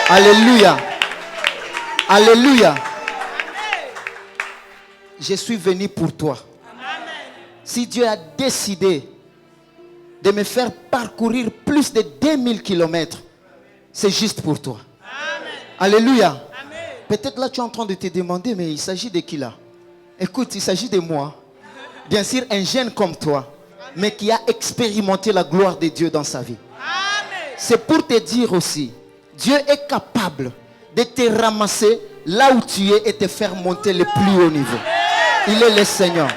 Alléluia. Alléluia. Je suis venu pour toi. Si Dieu a décidé de me faire parcourir plus de 2000 kilomètres, c'est juste pour toi. Alléluia. Peut-être là tu es en train de te demander, mais il s'agit de qui là? Écoute, il s'agit de moi. Bien sûr, un jeune comme toi, mais qui a expérimenté la gloire de Dieu dans sa vie. C'est pour te dire aussi, Dieu est capable de te ramasser là où tu es et te faire monter le plus haut niveau. Il est le Seigneur.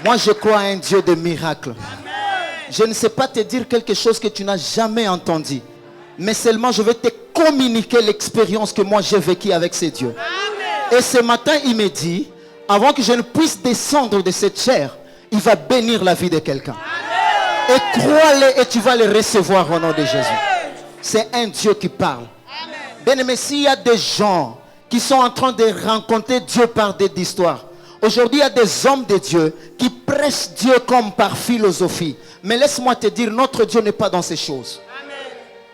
Moi, je crois à un Dieu de miracles. Je ne sais pas te dire quelque chose que tu n'as jamais entendu, mais seulement je vais te communiquer l'expérience que moi j'ai vécue avec ce Dieu. Et ce matin, il me dit, avant que je ne puisse descendre de cette chair, il va bénir la vie de quelqu'un. Et crois-le et tu vas le recevoir au nom de Jésus. C'est un Dieu qui parle. Bien-aimé, s'il y a des gens qui sont en train de rencontrer Dieu par des histoires, aujourd'hui il y a des hommes de Dieu qui prêchent Dieu comme par philosophie. Mais laisse-moi te dire, notre Dieu n'est pas dans ces choses.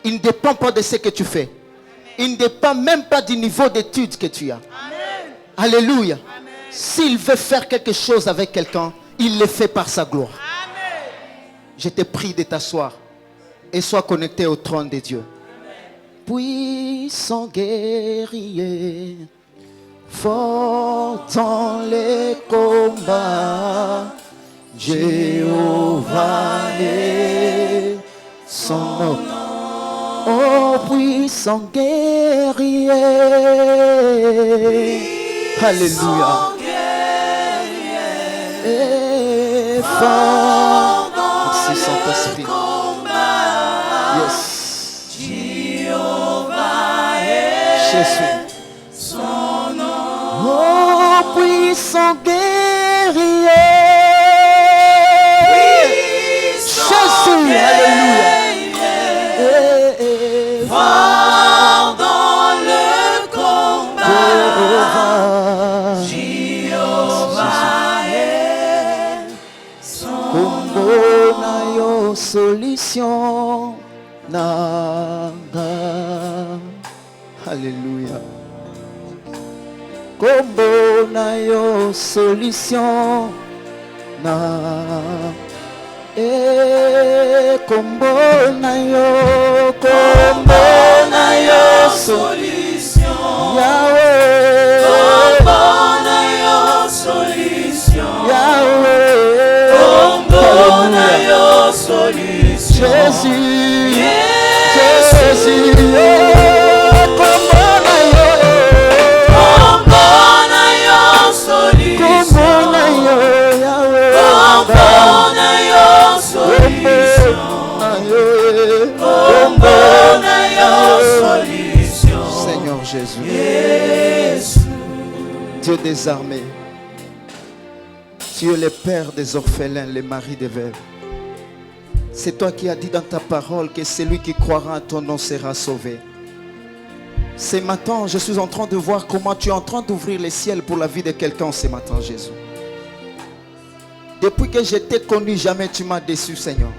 Il ne dépend pas de ce que tu fais. Il ne dépend même pas du niveau d'études que tu as. Alléluia. S'il veut faire quelque chose avec quelqu'un, il le fait par sa gloire. Je te prie de t'asseoir et sois connecté au trône de Dieu. Puissant guerrier, fort dans les combats, Jéhovah est son nom. Oh puissant guerrier, alléluia. Et fort merci Saint-Esprit. Yes. Jésus. Son nom. Oh puissant guerrier. Jésus. Alléluia. Fort dans le combat. Jéhovah est son nom. Solution. Nanga. Alléluia. Kombo na yo solution na kombo na yo solution. Yahweh. Kombo na yo solution. Yahweh. Kombo na yo solution. Jésus. Jésus. Seigneur Jésus, Dieu des armées, tu es le père des orphelins, le mari des veuves. C'est toi qui as dit dans ta parole que celui qui croira à ton nom sera sauvé. Ce matin, je suis en train de voir comment tu es en train d'ouvrir les ciels pour la vie de quelqu'un ce matin, Jésus. Depuis que je t'ai connu, jamais tu m'as déçu, Seigneur.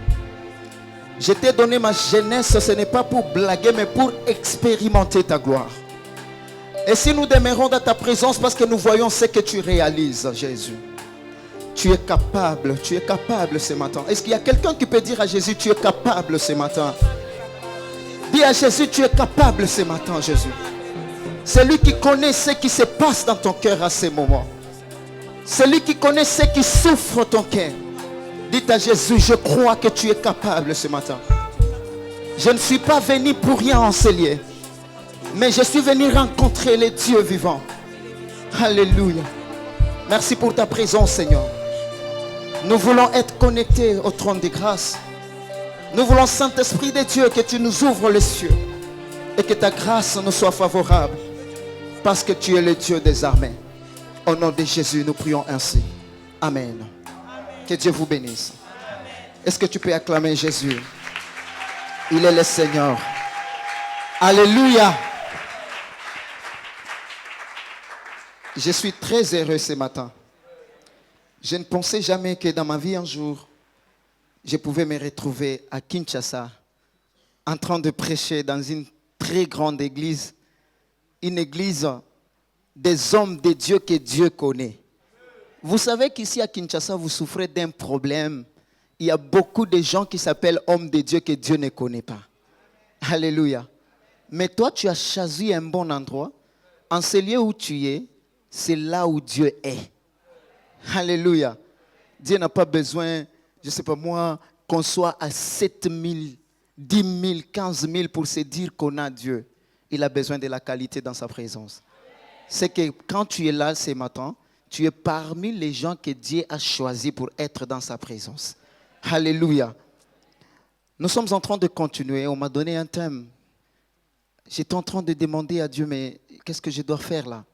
Je t'ai donné ma jeunesse, ce n'est pas pour blaguer, mais pour expérimenter ta gloire. Et si nous demeurons dans ta présence, parce que nous voyons ce que tu réalises, Jésus. Tu es capable ce matin. Est-ce qu'il y a quelqu'un qui peut dire à Jésus, tu es capable ce matin? Dis à Jésus, tu es capable ce matin, Jésus. C'est lui qui connaît ce qui se passe dans ton cœur à ce moment. C'est lui qui connaît ce qui souffre ton cœur. Dites à Jésus, je crois que tu es capable ce matin. Je ne suis pas venu pour rien en ce lieu, mais je suis venu rencontrer les dieux vivants. Alléluia. Merci pour ta présence, Seigneur. Nous voulons être connectés au trône de grâce. Nous voulons, Saint-Esprit de Dieu, que tu nous ouvres les cieux et que ta grâce nous soit favorable, parce que tu es le Dieu des armées. Au nom de Jésus, nous prions ainsi. Amen. Que Dieu vous bénisse. Est-ce que tu peux acclamer Jésus? Il est le Seigneur. Alléluia. Je suis très heureux ce matin. Je ne pensais jamais que dans ma vie un jour, je pouvais me retrouver à Kinshasa en train de prêcher dans une très grande église, une église des hommes de Dieu que Dieu connaît. Vous savez qu'ici à Kinshasa, vous souffrez d'un problème. Il y a beaucoup de gens qui s'appellent hommes de Dieu que Dieu ne connaît pas. Alléluia. Mais toi, tu as choisi un bon endroit. En ce lieu où tu es, c'est là où Dieu est. Alléluia. Dieu n'a pas besoin, je ne sais pas moi, qu'on soit à 7 000, 10 000, 15 000 pour se dire qu'on a Dieu. Il a besoin de la qualité dans sa présence. C'est que quand tu es là ce matin, tu es parmi les gens que Dieu a choisis pour être dans sa présence. Alléluia. Nous sommes en train de continuer. On m'a donné un thème. J'étais en train de demander à Dieu, mais qu'est-ce que je dois faire là?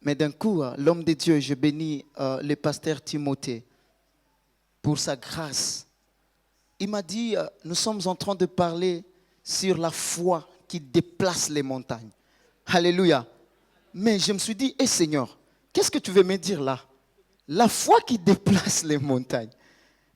Mais d'un coup, l'homme de Dieu, je bénis le pasteur Timothée pour sa grâce. Il m'a dit, nous sommes en train de parler sur la foi qui déplace les montagnes. Alléluia. Mais je me suis dit, Seigneur, qu'est-ce que tu veux me dire là? La foi qui déplace les montagnes.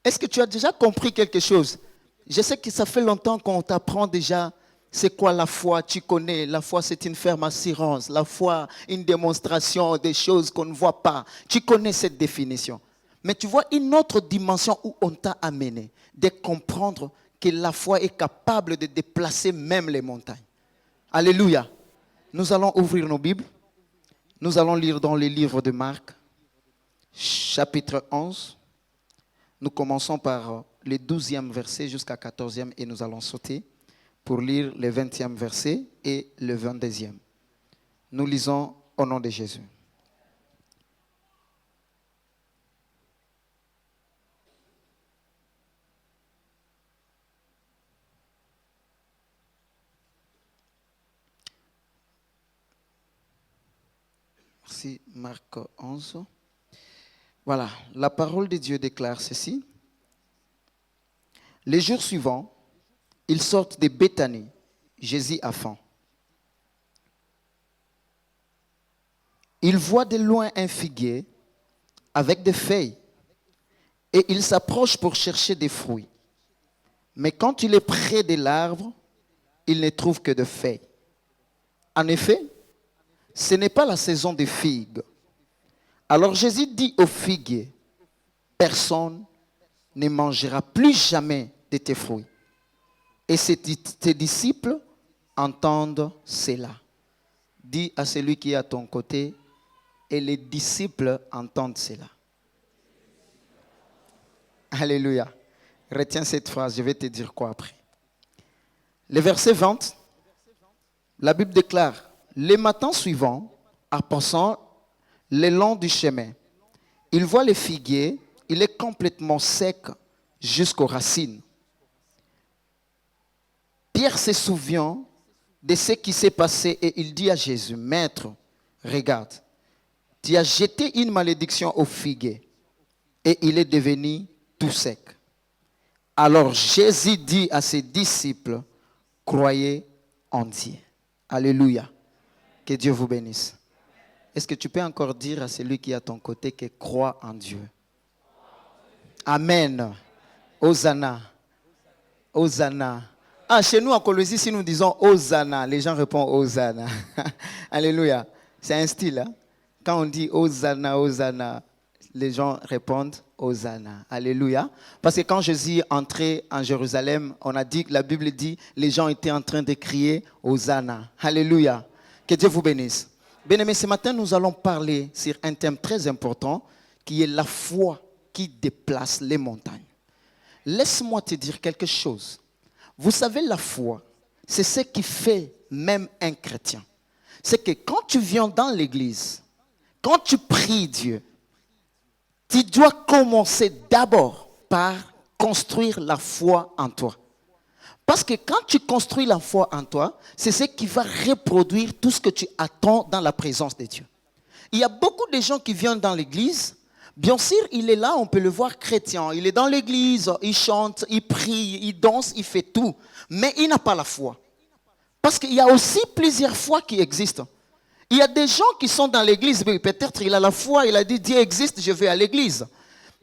Est-ce que tu as déjà compris quelque chose? Je sais que ça fait longtemps qu'on t'apprend déjà c'est quoi la foi. Tu connais, la foi c'est une ferme assurance. La foi, une démonstration des choses qu'on ne voit pas. Tu connais cette définition. Mais tu vois une autre dimension où on t'a amené de comprendre que la foi est capable de déplacer même les montagnes. Alléluia. Nous allons ouvrir nos Bibles. Nous allons lire dans les livres de Marc, chapitre 11. Nous commençons par le 12e verset jusqu'à 14e et nous allons sauter pour lire le 20e verset et le 22e. Nous lisons au nom de Jésus. Merci, Marc 11. Voilà, la parole de Dieu déclare ceci. Les jours suivants, ils sortent de Béthanie. Jésus a faim. Il voit de loin un figuier avec des feuilles et il s'approche pour chercher des fruits. Mais quand il est près de l'arbre, il ne trouve que des feuilles. En effet, ce n'est pas la saison des figues. Alors Jésus dit au figuier, personne ne mangera plus jamais de tes fruits. Et tes disciples entendent cela. Dis à celui qui est à ton côté, et les disciples entendent cela. Alléluia. Retiens cette phrase, je vais te dire quoi après. Le verset 20, la Bible déclare, le matin suivant, en passant le long du chemin, il voit le figuier, il est complètement sec jusqu'aux racines. Pierre se souvient de ce qui s'est passé et il dit à Jésus, Maître, regarde, tu as jeté une malédiction au figuier et il est devenu tout sec. Alors Jésus dit à ses disciples, croyez en Dieu. Alléluia. Que Dieu vous bénisse. Est-ce que tu peux encore dire à celui qui est à ton côté que croit en Dieu? Amen. Hosanna. Hosanna. Ah, chez nous, en Colosie, si nous disons Hosanna, les gens répondent Hosanna. Alléluia. C'est un style. Hein? Quand on dit Hosanna, Hosanna, les gens répondent Hosanna. Alléluia. Parce que quand Jésus entrait en Jérusalem, on a dit, la Bible dit, les gens étaient en train de crier Hosanna. Alléluia. Que Dieu vous bénisse. Bien-aimés, ce matin, nous allons parler sur un thème très important qui est la foi qui déplace les montagnes. Laisse-moi te dire quelque chose. Vous savez, la foi, c'est ce qui fait même un chrétien. C'est que quand tu viens dans l'église, quand tu pries Dieu, tu dois commencer d'abord par construire la foi en toi. Parce que quand tu construis la foi en toi, c'est ce qui va reproduire tout ce que tu attends dans la présence de Dieu. Il y a beaucoup de gens qui viennent dans l'église. Bien sûr, il est là, on peut le voir chrétien. Il est dans l'église, il chante, il prie, il danse, il fait tout. Mais il n'a pas la foi. Parce qu'il y a aussi plusieurs foi qui existent. Il y a des gens qui sont dans l'église, peut-être il a la foi, il a dit Dieu existe, je vais à l'église.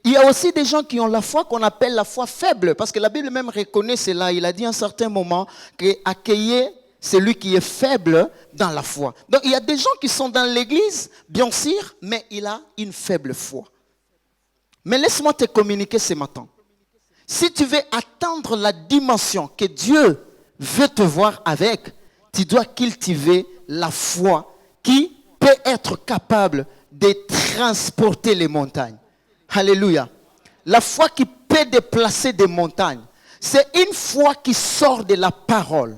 Il y a aussi des gens qui ont la foi qu'on appelle la foi faible, parce que la Bible même reconnaît cela. Il a dit à un certain moment qu'accueillir celui qui est faible dans la foi. Donc il y a des gens qui sont dans l'église, bien sûr, mais il a une faible foi. Mais laisse-moi te communiquer ce matin. Si tu veux atteindre la dimension que Dieu veut te voir avec, tu dois cultiver la foi qui peut être capable de transporter les montagnes. Alléluia. La foi qui peut déplacer des montagnes. C'est une foi qui sort de la parole.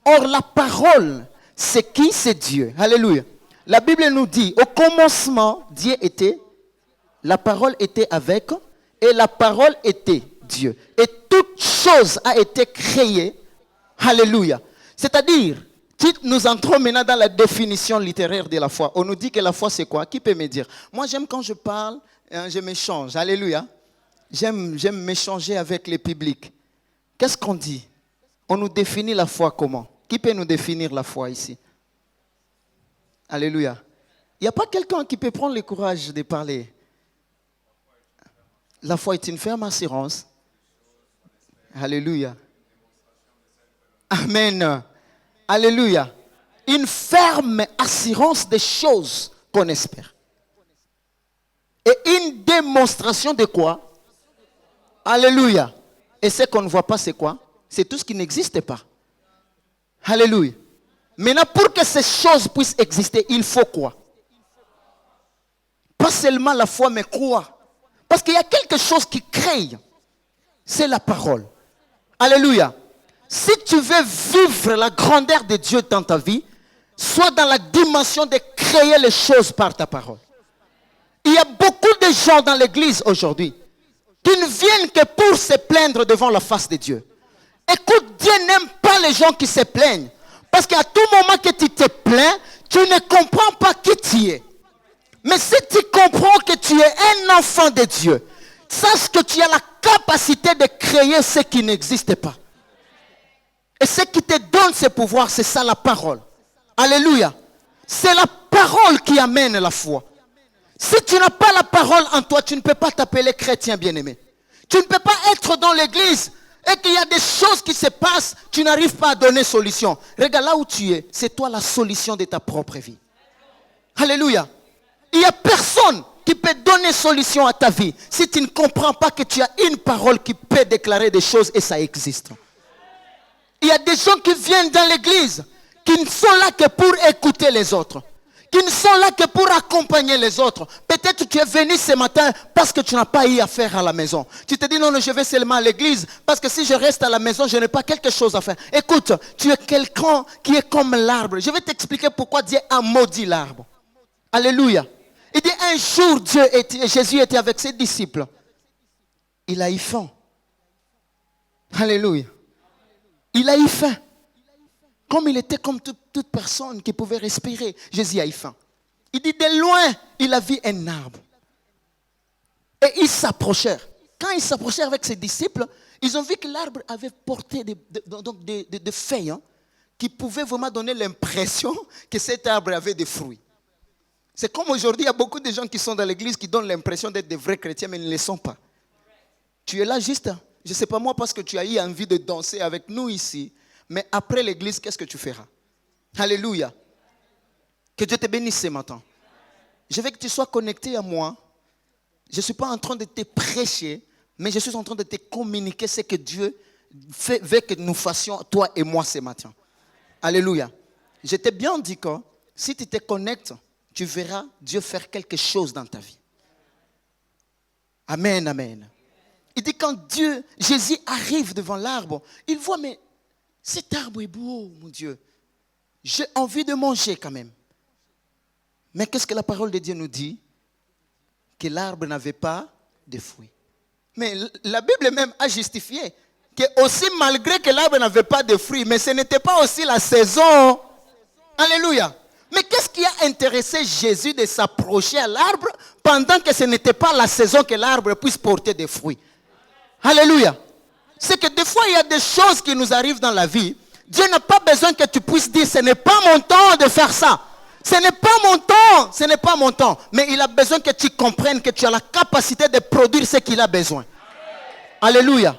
Or, la parole, c'est qui? C'est Dieu. Alléluia. La Bible nous dit, au commencement, Dieu était, la parole était avec, et la parole était Dieu. Et toute chose a été créée. Alléluia. C'est-à-dire, nous entrons maintenant dans la définition littéraire de la foi. On nous dit que la foi, c'est quoi? Qui peut me dire? Moi, j'aime quand je parle, je m'échange. Alléluia. J'aime m'échanger avec le public. Qu'est-ce qu'on dit? On nous définit la foi comment? Qui peut nous définir la foi ici? Alléluia. Il n'y a pas quelqu'un qui peut prendre le courage de parler. La foi est une ferme assurance. Alléluia. Amen. Alléluia. Une ferme assurance des choses qu'on espère. Et une démonstration de quoi? Alléluia. Et ce qu'on ne voit pas, c'est quoi? C'est tout ce qui n'existe pas. Alléluia. Maintenant, pour que ces choses puissent exister, il faut quoi? Pas seulement la foi, mais quoi? Parce qu'il y a quelque chose qui crée. C'est la parole. Alléluia. Si tu veux vivre la grandeur de Dieu dans ta vie, sois dans la dimension de créer les choses par ta parole. Il y a beaucoup de gens dans l'église aujourd'hui qui ne viennent que pour se plaindre devant la face de Dieu. Écoute, Dieu n'aime pas les gens qui se plaignent. Parce qu'à tout moment que tu te plains, tu ne comprends pas qui tu es. Mais si tu comprends que tu es un enfant de Dieu, sache que tu as la capacité de créer ce qui n'existe pas. Et ce qui te donne ce pouvoir, c'est ça la parole. Alléluia. C'est la parole qui amène la foi. Si tu n'as pas la parole en toi, tu ne peux pas t'appeler chrétien bien-aimé. Tu ne peux pas être dans l'église et qu'il y a des choses qui se passent, tu n'arrives pas à donner solution. Regarde là où tu es, c'est toi la solution de ta propre vie. Alléluia. Il n'y a personne qui peut donner solution à ta vie si tu ne comprends pas que tu as une parole qui peut déclarer des choses et ça existe. Il y a des gens qui viennent dans l'église qui ne sont là que pour écouter les autres. Qui ne sont là que pour accompagner les autres. Peut-être tu es venu ce matin parce que tu n'as pas eu à faire à la maison. Tu te dis non, je vais seulement à l'église parce que si je reste à la maison, je n'ai pas quelque chose à faire. Écoute, tu es quelqu'un qui est comme l'arbre. Je vais t'expliquer pourquoi Dieu a maudit l'arbre. Alléluia. Il dit un jour, Jésus était avec ses disciples. Il a eu faim. Alléluia. Il a eu faim. Comme il était comme toute personne qui pouvait respirer, Jésus a eu faim. Il dit de loin, il a vu un arbre. Et ils s'approchèrent. Quand ils s'approchèrent avec ses disciples, ils ont vu que l'arbre avait porté des feuilles qui pouvaient vraiment donner l'impression que cet arbre avait des fruits. C'est comme aujourd'hui, il y a beaucoup de gens qui sont dans l'église qui donnent l'impression d'être des vrais chrétiens, mais ils ne le sont pas. Tu es là juste, je ne sais pas moi, parce que tu as eu envie de danser avec nous ici. Mais après l'église, qu'est-ce que tu feras? Alléluia. Que Dieu te bénisse ce matin. Je veux que tu sois connecté à moi. Je ne suis pas en train de te prêcher, mais je suis en train de te communiquer ce que Dieu veut que nous fassions, toi et moi, ce matin. Alléluia. Je t'ai bien dit que si tu te connectes, tu verras Dieu faire quelque chose dans ta vie. Amen, amen. Il dit quand Jésus arrive devant l'arbre, il voit, mais cet arbre est beau, mon Dieu. J'ai envie de manger quand même. Mais qu'est-ce que la parole de Dieu nous dit? Que l'arbre n'avait pas de fruits. Mais la Bible même a justifié que aussi malgré que l'arbre n'avait pas de fruits, mais ce n'était pas aussi la saison. Alléluia. Mais qu'est-ce qui a intéressé Jésus de s'approcher à l'arbre pendant que ce n'était pas la saison que l'arbre puisse porter des fruits? Alléluia. C'est que des fois, il y a des choses qui nous arrivent dans la vie. Dieu n'a pas besoin que tu puisses dire, ce n'est pas mon temps de faire ça. Ce n'est pas mon temps. Ce n'est pas mon temps. Mais il a besoin que tu comprennes que tu as la capacité de produire ce qu'il a besoin. Alléluia.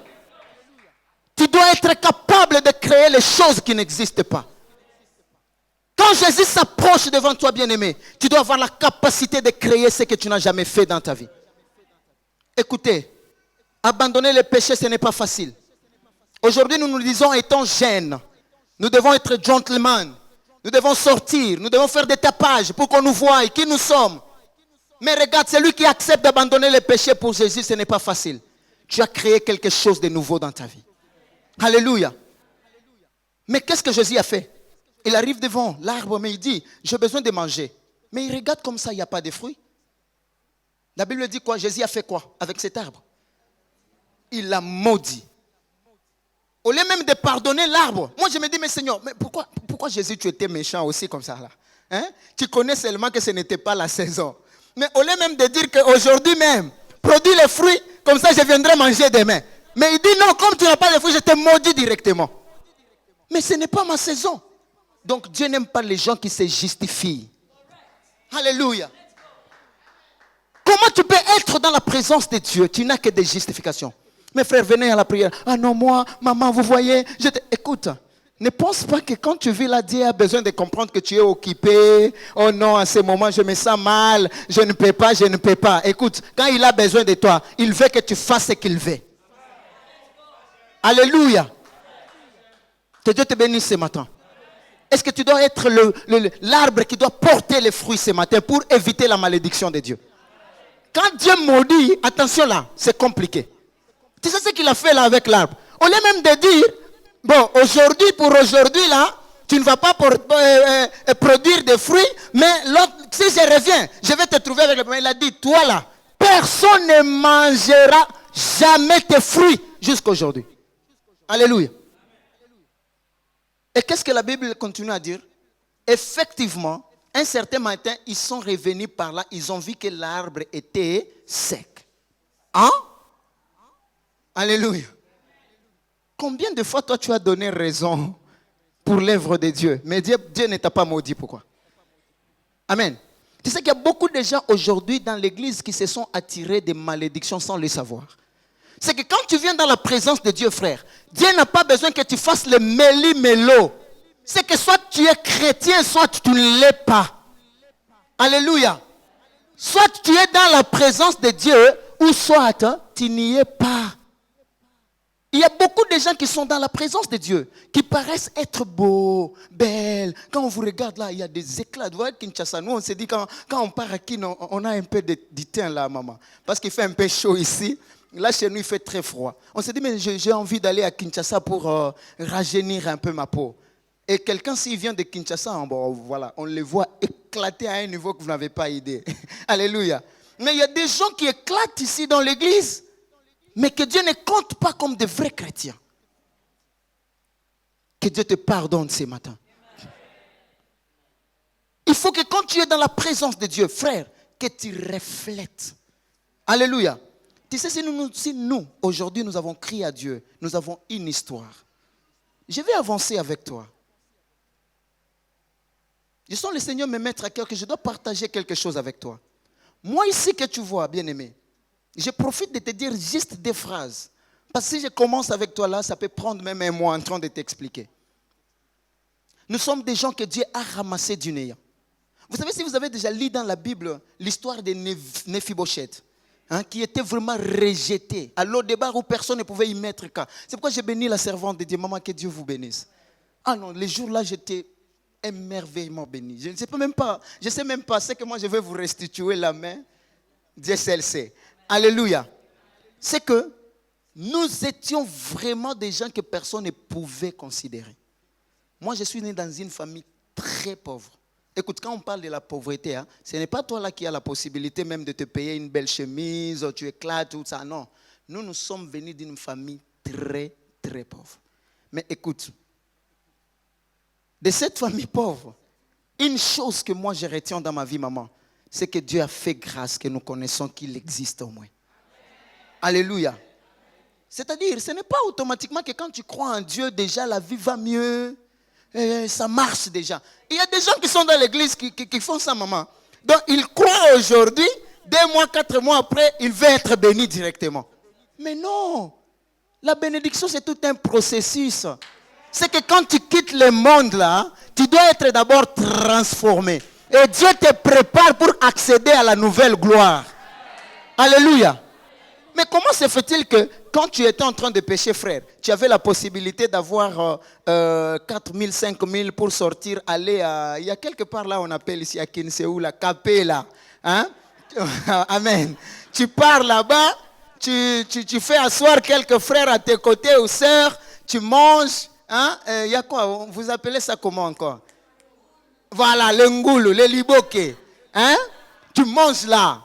Tu dois être capable de créer les choses qui n'existent pas. Jésus s'approche devant toi, bien-aimé, tu dois avoir la capacité de créer ce que tu n'as jamais fait dans ta vie. Écoutez, abandonner le péché, ce n'est pas facile. Aujourd'hui, nous nous disons étant jeunes, nous devons être gentlemen. Nous devons sortir, nous devons faire des tapages pour qu'on nous voie qui nous sommes. Mais regarde, celui qui accepte d'abandonner le péché pour Jésus, ce n'est pas facile. Tu as créé quelque chose de nouveau dans ta vie. Alléluia. Mais qu'est-ce que Jésus a fait? Il arrive devant l'arbre, mais il dit, j'ai besoin de manger. Mais il regarde comme ça, il n'y a pas de fruits. La Bible dit quoi? Jésus a fait quoi avec cet arbre? Il l'a maudit. Au lieu même de pardonner l'arbre. Moi, je me dis, mais Seigneur, mais pourquoi Jésus, tu étais méchant aussi comme ça là? Hein? Tu connais seulement que ce n'était pas la saison. Mais au lieu même de dire qu'aujourd'hui même, produis les fruits, comme ça je viendrai manger demain. Mais il dit non, comme tu n'as pas de fruits, je te maudis directement. Mais ce n'est pas ma saison. Donc Dieu n'aime pas les gens qui se justifient. Alléluia. Comment tu peux être dans la présence de Dieu? Tu n'as que des justifications. Mes frères, venez à la prière. Ah non, moi, maman, vous voyez, écoute, ne pense pas que quand tu vis là, Dieu a besoin de comprendre que tu es occupé. Oh non, à ce moment, je me sens mal. Je ne peux pas, je ne peux pas. Écoute, quand il a besoin de toi, il veut que tu fasses ce qu'il veut. Alléluia. Que Dieu te bénisse ce matin. Est-ce que tu dois être l'arbre qui doit porter les fruits ce matin pour éviter la malédiction de Dieu? Quand Dieu maudit, attention là, c'est compliqué. Tu sais ce qu'il a fait là avec l'arbre? Au lieu même de dire, bon, aujourd'hui, pour aujourd'hui là, tu ne vas pas produire de fruits, mais si je reviens, je vais te trouver avec le problème. Il a dit, toi là, personne ne mangera jamais tes fruits jusqu'à aujourd'hui. Alléluia. Et qu'est-ce que la Bible continue à dire? Effectivement, un certain matin, ils sont revenus par là, ils ont vu que l'arbre était sec. Hein? Alléluia. Combien de fois toi tu as donné raison pour l'œuvre de Dieu, mais Dieu ne t'a pas maudit, pourquoi? Amen. Tu sais qu'il y a beaucoup de gens aujourd'hui dans l'église qui se sont attirés des malédictions sans le savoir. C'est que quand tu viens dans la présence de Dieu, frère, Dieu n'a pas besoin que tu fasses le méli-mélo. C'est que soit tu es chrétien, soit tu ne l'es pas. Alléluia. Soit tu es dans la présence de Dieu, ou soit tu n'y es pas. Il y a beaucoup de gens qui sont dans la présence de Dieu, qui paraissent être beaux, belles. Quand on vous regarde là, il y a des éclats. Vous voyez Kinshasa, nous on s'est dit quand on part à Kin, on a un peu de teint là, maman. Parce qu'il fait un peu chaud ici. Là, chez nous, il fait très froid. On s'est dit, mais j'ai envie d'aller à Kinshasa pour rajeunir un peu ma peau. Et quelqu'un, s'il vient de Kinshasa, bon, voilà, on le voit éclater à un niveau que vous n'avez pas idée. Alléluia. Mais il y a des gens qui éclatent ici dans l'église, mais que Dieu ne compte pas comme de vrais chrétiens. Que Dieu te pardonne ce matin. Il faut que quand tu es dans la présence de Dieu, frère, que tu reflètes. Alléluia. Tu sais, si nous, aujourd'hui, nous avons crié à Dieu, nous avons une histoire. Je vais avancer avec toi. Je sens le Seigneur me mettre à cœur que je dois partager quelque chose avec toi. Moi ici que tu vois, bien-aimé, je profite de te dire juste des phrases. Parce que si je commence avec toi là, ça peut prendre même un mois en train de t'expliquer. Nous sommes des gens que Dieu a ramassés du néant. Vous savez, si vous avez déjà lu dans la Bible l'histoire de Méphibosheth, qui était vraiment rejeté, à l'eau de bar où personne ne pouvait y mettre cas. C'est pourquoi j'ai béni la servante de Dieu. Maman, que Dieu vous bénisse. Ah non, les jours-là, j'étais émerveillement béni. Je ne sais même pas, c'est que moi je vais vous restituer la main. Dieu seul sait. Alléluia. C'est que nous étions vraiment des gens que personne ne pouvait considérer. Moi, je suis né dans une famille très pauvre. Écoute, quand on parle de la pauvreté, ce n'est pas toi là qui as la possibilité même de te payer une belle chemise, tu éclates, tout ça. Non. Nous sommes venus d'une famille très, très pauvre. Mais écoute, de cette famille pauvre, une chose que moi je retiens dans ma vie, maman, c'est que Dieu a fait grâce, que nous connaissons qu'il existe au moins. Alléluia. C'est-à-dire, ce n'est pas automatiquement que quand tu crois en Dieu, déjà la vie va mieux. Ça marche déjà. Il y a des gens qui sont dans l'église qui font ça, maman. Donc, ils croient aujourd'hui, 2 mois, 4 mois après, ils veulent être bénis directement. Mais non. La bénédiction, c'est tout un processus. C'est que quand tu quittes le monde là, tu dois être d'abord transformé. Et Dieu te prépare pour accéder à la nouvelle gloire. Alléluia. Mais comment se fait-il que quand tu étais en train de pécher, frère, tu avais la possibilité d'avoir 4 000, 5 000 pour sortir, aller à... Il y a quelque part là, on appelle ici à Kinséou, la Capella. Hein? Amen. Tu pars là-bas, tu fais asseoir quelques frères à tes côtés ou sœurs, tu manges. Hein? Il y a quoi? Vous appelez ça comment encore? Voilà, le ngoulou, le liboké. Hein? Tu manges là.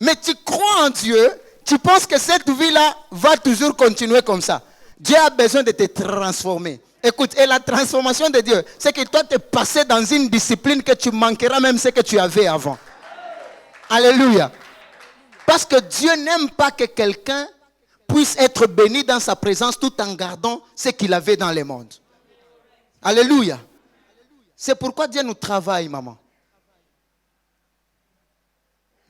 Mais tu crois en Dieu, tu penses que cette vie-là va toujours continuer comme ça. Dieu a besoin de te transformer. Écoute, et la transformation de Dieu, c'est que toi, tu es passé dans une discipline que tu manqueras même ce que tu avais avant. Alléluia. Parce que Dieu n'aime pas que quelqu'un puisse être béni dans sa présence tout en gardant ce qu'il avait dans le monde. Alléluia. C'est pourquoi Dieu nous travaille, maman.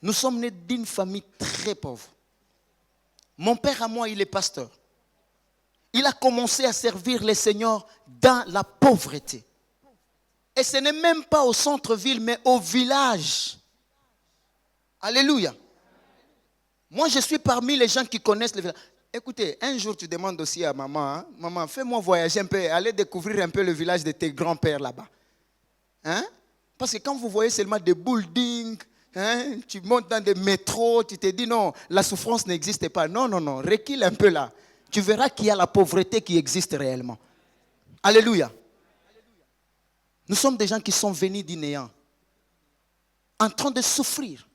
Nous sommes nés d'une famille très pauvre. Mon père à moi, il est pasteur. Il a commencé à servir le Seigneur dans la pauvreté. Et ce n'est même pas au centre-ville, mais au village. Alléluia. Moi, je suis parmi les gens qui connaissent le village. Écoutez, un jour, tu demandes aussi à maman, hein, maman, fais-moi voyager un peu, allez découvrir un peu le village de tes grands-pères là-bas. Hein? Parce que quand vous voyez seulement des buildings, hein, tu montes dans des métros, tu te dis non, la souffrance n'existe pas. Non, non, non, recule un peu là. Tu verras qu'il y a la pauvreté qui existe réellement. Alléluia. Nous sommes des gens qui sont venus du néant, en train de souffrir.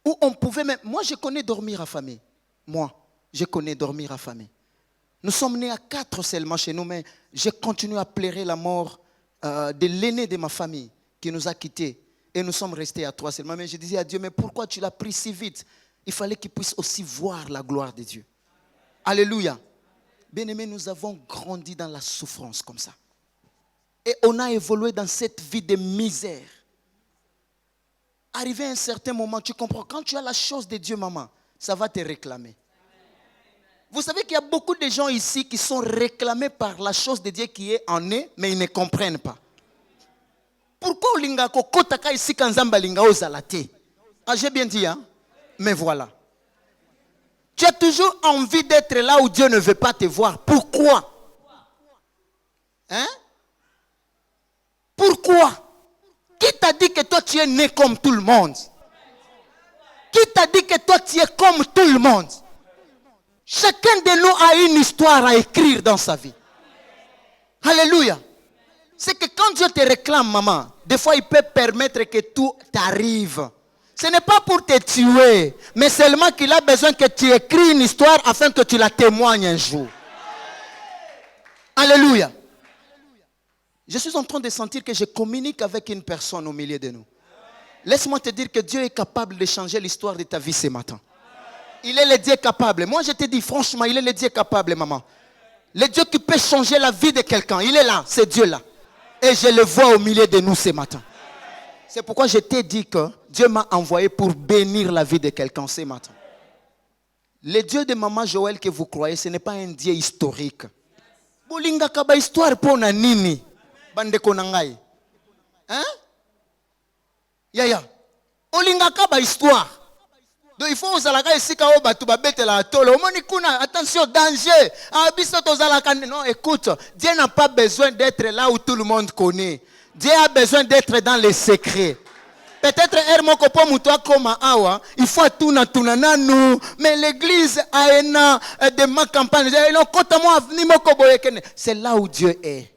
Où on pouvait même... Moi, je connais dormir affamé. Moi, je connais dormir affamé. Nous sommes nés à 4 seulement chez nous, mais je continue à pleurer la mort de l'aîné de ma famille qui nous a quittés. Et nous sommes restés à 3 seulement. Mais je disais à Dieu, mais pourquoi tu l'as pris si vite? Il fallait qu'il puisse aussi voir la gloire de Dieu. Alléluia. Bien-aimés, nous avons grandi dans la souffrance comme ça. Et on a évolué dans cette vie de misère. Arrivé à un certain moment, tu comprends, quand tu as la chose de Dieu, maman, ça va te réclamer. Vous savez qu'il y a beaucoup de gens ici qui sont réclamés par la chose de Dieu qui est en eux, mais ils ne comprennent pas. Pourquoi Olingako Kotaka ici Kanzamba Lingao Zalate? Ah, j'ai bien dit, hein? Mais voilà. Tu as toujours envie d'être là où Dieu ne veut pas te voir. Pourquoi? Hein? Pourquoi? Qui t'a dit que toi tu es né comme tout le monde? Qui t'a dit que toi tu es comme tout le monde? Chacun de nous a une histoire à écrire dans sa vie. Alléluia. C'est que quand Dieu te réclame, maman, des fois il peut permettre que tout t'arrive. Ce n'est pas pour te tuer, mais seulement qu'il a besoin que tu écris une histoire afin que tu la témoignes un jour. Alléluia. Je suis en train de sentir que je communique avec une personne au milieu de nous. Laisse-moi te dire que Dieu est capable de changer l'histoire de ta vie ce matin. Il est le Dieu capable. Moi, je te dis franchement, il est le Dieu capable, maman. Le Dieu qui peut changer la vie de quelqu'un. Il est là, c'est Dieu là. Et je le vois au milieu de nous ce matin. C'est pourquoi je t'ai dit que Dieu m'a envoyé pour bénir la vie de quelqu'un ce matin. Le Dieu de maman Joël que vous croyez, ce n'est pas un Dieu historique. Bolinga kaba histoire pour na nini. Bande konangai. Hein? Yaya. Olinga kaba histoire. Donc il faut aux alaka ici ka obatu ba betela tolo. Omoni kuna attention danger. Abiso to zalaka non écoute, Dieu n'a pas besoin d'être là où tout le monde connaît. Dieu a besoin d'être dans les secrets. Peut-être Hermoko po mutoa koma awa, il faut tout na tunananu, mais l'église a une de ma campagne. C'est là où Dieu est.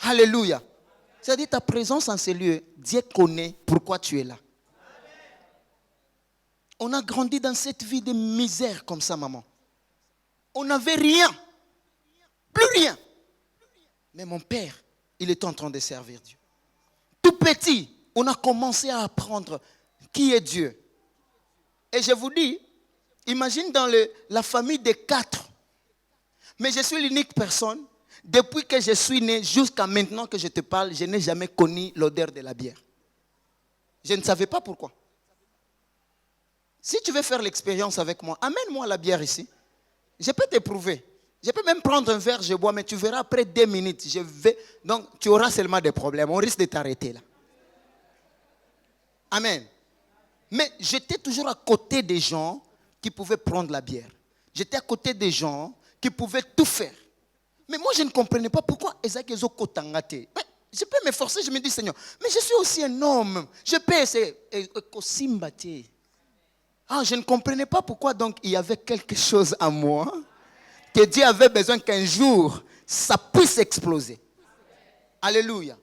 Alléluia. C'est-à-dire ta présence en ces lieux, Dieu connaît pourquoi tu es là. On a grandi dans cette vie de misère comme ça, maman. On n'avait rien. Plus rien. Mais mon père, il était en train de servir Dieu. Tout petit, on a commencé à apprendre qui est Dieu. Et je vous dis, imagine dans la famille de 4. Mais je suis l'unique personne. Depuis que je suis né jusqu'à maintenant que je te parle, je n'ai jamais connu l'odeur de la bière. Je ne savais pas pourquoi. Si tu veux faire l'expérience avec moi, amène-moi la bière ici. Je peux te prouver. Je peux même prendre un verre, je bois, mais tu verras après 2 minutes, je vais. Donc, tu auras seulement des problèmes. On risque de t'arrêter là. Amen. Mais j'étais toujours à côté des gens qui pouvaient prendre la bière. J'étais à côté des gens qui pouvaient tout faire. Mais moi, je ne comprenais pas pourquoi Ezaki Ezo Kotangate. Mais je peux m'efforcer, je me dis, Seigneur, mais je suis aussi un homme. Je peux essayer. Ah, je ne comprenais pas pourquoi donc il y avait quelque chose à moi que Dieu avait besoin qu'un jour, ça puisse exploser. Alléluia.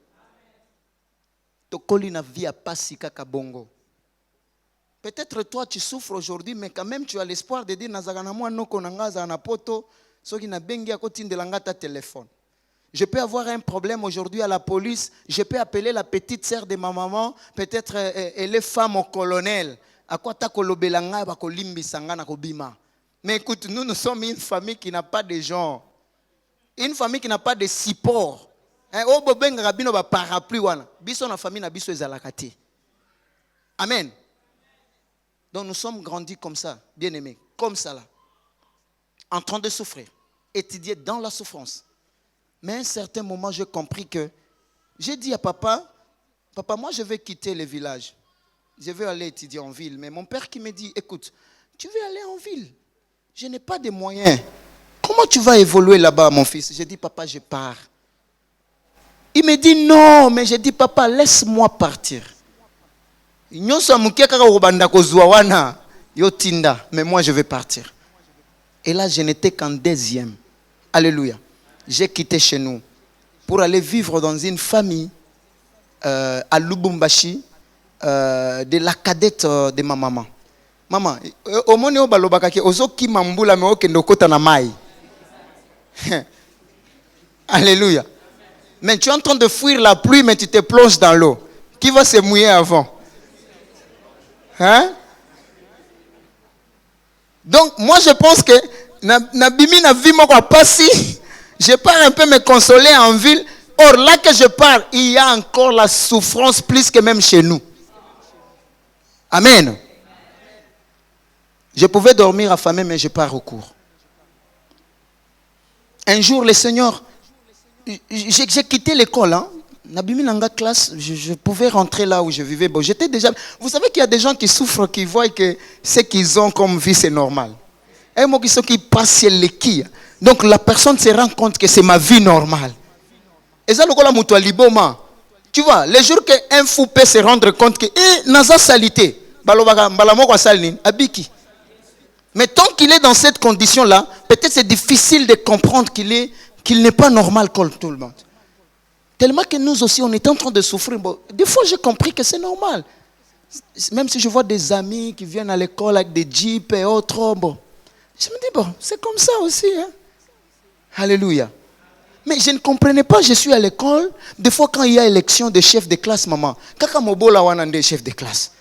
Tokoli na vie a pasi kaka bongo. Peut-être toi tu souffres aujourd'hui, mais quand même tu as l'espoir de dire nazagana moi noko nangaza na poto soki na bengi akotindelanga ta téléphone. Je peux avoir un problème aujourd'hui à la police, je peux appeler la petite sœur de ma maman, peut-être elle est femme au colonel. À quoi ta kolobelanga ba kolimbisanga na kobima. Mais écoute, nous sommes une famille qui n'a pas de genre. Une famille qui n'a pas de support. O bobenga rabino ba parapluie wana. Biso na famille na biso ezalakati. Amen. Donc nous sommes grandis comme ça, bien-aimés, comme ça là, en train de souffrir, étudier dans la souffrance. Mais à un certain moment, j'ai compris que, j'ai dit à papa, moi je vais quitter le village, je vais aller étudier en ville. Mais mon père qui me dit, écoute, tu veux aller en ville, je n'ai pas de moyens. Comment tu vas évoluer là-bas, mon fils? J'ai dit, papa, je pars. Il me dit, non, mais j'ai dit, papa, laisse-moi partir. Mais moi je vais partir. Et là je n'étais qu'en 2e. Alléluia. J'ai quitté chez nous pour aller vivre dans une famille à Lubumbashi de la cadette de ma maman. Maman, au moment où balobaka ke ozoki mambula me okendo kota na mai. Alléluia. Mais tu es en train de fuir la pluie mais tu te plonges dans l'eau. Qui va se mouiller avant? Hein? Donc moi je pense que Nabimi na vie moko passi, je pars un peu me consoler en ville. Or là que je pars, il y a encore la souffrance plus que même chez nous. Amen. Je pouvais dormir affamé mais je pars au cours. Un jour le Seigneur, j'ai quitté l'école, hein. Nabimi Nanga classe, je pouvais rentrer là où je vivais. Bon, j'étais déjà. Vous savez qu'il y a des gens qui souffrent, qui voient que ce qu'ils ont comme vie c'est normal. Et moi qui passe les qui. Donc la personne se rend compte que c'est ma vie normale. Et ça le la mutua liboma. Tu vois, les jours qu'un fou peut se rendre compte que naza salité, balobaka balamoko salini abiki. Mais tant qu'il est dans cette condition là, peut-être c'est difficile de comprendre qu'il n'est pas normal comme tout le monde. Tellement que nous aussi, on est en train de souffrir. Bon, des fois, j'ai compris que c'est normal. Même si je vois des amis qui viennent à l'école avec des jeeps et autres, bon, je me dis, bon, c'est comme ça aussi. Hein? Alléluia. Mais je ne comprenais pas, je suis à l'école. Des fois, quand il y a élection de chef de classe, maman, kakamobola wanande chef de classe.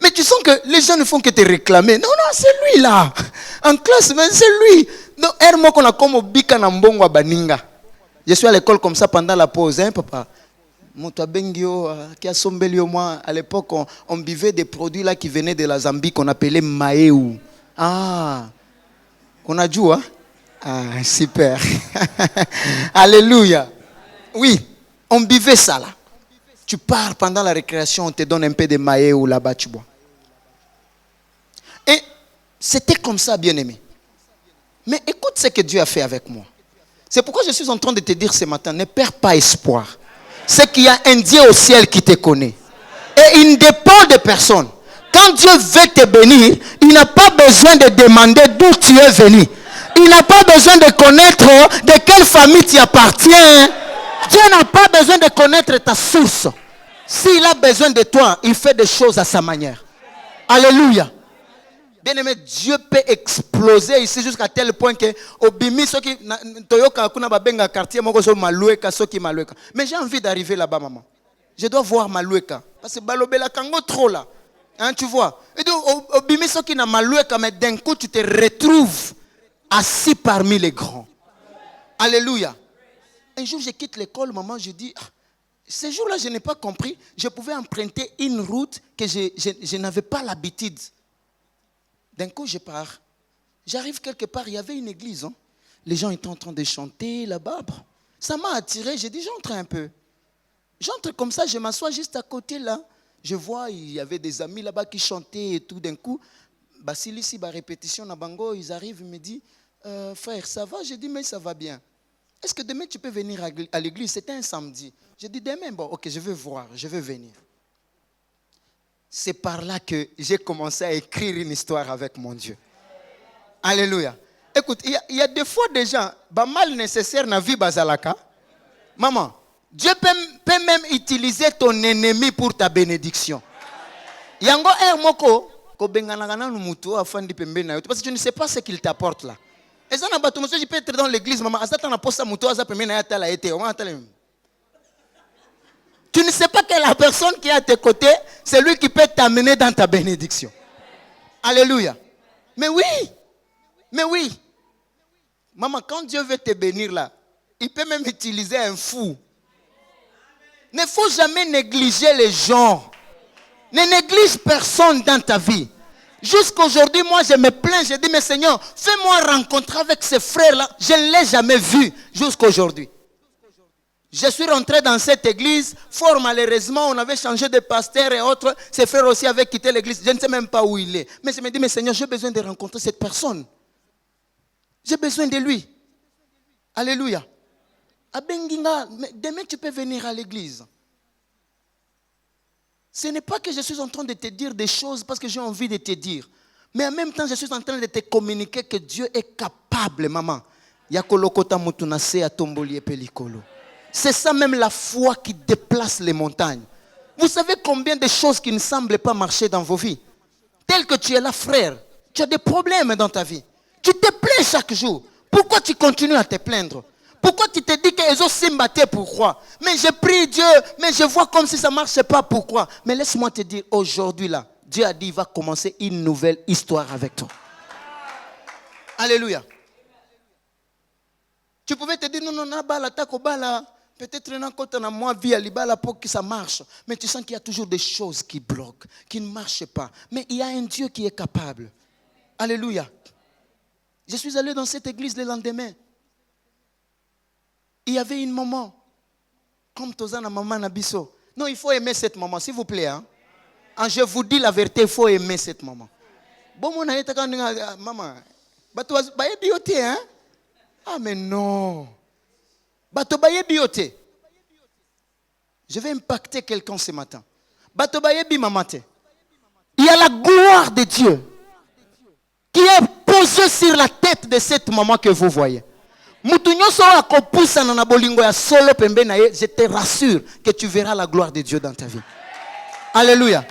Mais tu sens que les gens ne font que te réclamer. Non, non, c'est lui là. En classe, mais c'est lui. Donc, ermo qu'on a comme bika na mbongo baninga. Je suis à l'école comme ça pendant la pause, hein, papa. À l'époque, on buvait des produits là qui venaient de la Zambie qu'on appelait Maeu. Ah, on a joué, hein? Ah, super. Alléluia. Oui, on buvait ça là. Tu pars pendant la récréation, on te donne un peu de Maeu là-bas, tu bois. Et c'était comme ça, bien-aimé. Mais écoute ce que Dieu a fait avec moi. C'est pourquoi je suis en train de te dire ce matin, ne perds pas espoir. C'est qu'il y a un Dieu au ciel qui te connaît. Et il ne dépend de personne. Quand Dieu veut te bénir, il n'a pas besoin de demander d'où tu es venu. Il n'a pas besoin de connaître de quelle famille tu appartiens. Dieu n'a pas besoin de connaître ta source. S'il a besoin de toi, il fait des choses à sa manière. Alléluia. Bien-aimé, Dieu peut exploser ici jusqu'à tel point que obimi soki toyoka kuna babenga quartier moko so malueka soki malueka. Mais j'ai envie d'arriver là-bas, maman. Je dois voir malueka parce que balobela kango trop là. Hein, tu vois. Et donc obimi soki na malueka, mais d'un coup tu te retrouves assis parmi les grands. Alléluia. Un jour je quitte l'école, maman, je dis ce jour-là je n'ai pas compris, je pouvais emprunter une route que je n'avais pas l'habitude. D'un coup, je pars. J'arrive quelque part, il y avait une église. Hein. Les gens étaient en train de chanter là-bas. Ça m'a attiré, j'ai dit j'entre un peu. J'entre comme ça, je m'assois juste à côté là. Je vois, il y avait des amis là-bas qui chantaient et tout d'un coup. Ici, répétition na bango, ils arrivent, ils me disent frère, ça va? J'ai dit mais ça va bien. Est-ce que demain tu peux venir à l'église? C'était un samedi. J'ai dit demain, bon, ok, je vais voir, je vais venir. C'est par là que j'ai commencé à écrire une histoire avec mon Dieu. Alléluia. Écoute, il y a des fois des gens, mal nécessaire dans la vie bazalaka. Maman, Dieu peut même utiliser ton ennemi pour ta bénédiction. Yango moko ko bengana na mutu afandi pembeni na yo parce que tu ne sais pas ce qu'il t'apporte là. Et ça na bato monsieur je peux être dans l'église maman azata na posa mutu aza pembeni na ya tala été on va tala. Tu ne sais pas que la personne qui est à tes côtés, c'est lui qui peut t'amener dans ta bénédiction. Alléluia. Mais oui. Maman, quand Dieu veut te bénir là, il peut même utiliser un fou. Il ne faut jamais négliger les gens. Ne néglige personne dans ta vie. Jusqu'aujourd'hui, moi, je me plains. Je dis, mais Seigneur, fais-moi rencontrer avec ces frères-là. Je ne l'ai jamais vu jusqu'aujourd'hui. Je suis rentré dans cette église. Fort malheureusement, on avait changé de pasteur et autres. Ces frères aussi avaient quitté l'église. Je ne sais même pas où il est. Mais je me dis, mais Seigneur, j'ai besoin de rencontrer cette personne. J'ai besoin de lui. Alléluia. Abenginga, demain tu peux venir à l'église. Ce n'est pas que je suis en train de te dire des choses parce que j'ai envie de te dire. Mais en même temps, je suis en train de te communiquer que Dieu est capable, maman. C'est ça même la foi qui déplace les montagnes. Vous savez combien de choses qui ne semblent pas marcher dans vos vies? Tel que tu es là, frère, tu as des problèmes dans ta vie. Tu te plains chaque jour. Pourquoi tu continues à te plaindre? Pourquoi tu te dis que les autres s'imbattaient? Pourquoi? Mais je prie Dieu, mais je vois comme si ça ne marchait pas. Pourquoi? Mais laisse-moi te dire, aujourd'hui là, Dieu a dit il va commencer une nouvelle histoire avec toi. Alléluia. Tu pouvais te dire, non, peut-être dans moi vie à l'ibala pour que ça marche. Mais tu sens qu'il y a toujours des choses qui bloquent, qui ne marchent pas. Mais il y a un Dieu qui est capable. Alléluia. Je suis allé dans cette église le lendemain. Il y avait une maman, comme Tozana maman Nabiso. Non, il faut aimer cette maman, s'il vous plaît. Hein? Je vous dis la vérité, il faut aimer cette maman. Bon, mon maman, hein? Ah, mais non. Je vais impacter quelqu'un ce matin. Il y a la gloire de Dieu qui est posée sur la tête de cette maman que vous voyez. Je te rassure que tu verras la gloire de Dieu dans ta vie. Alléluia.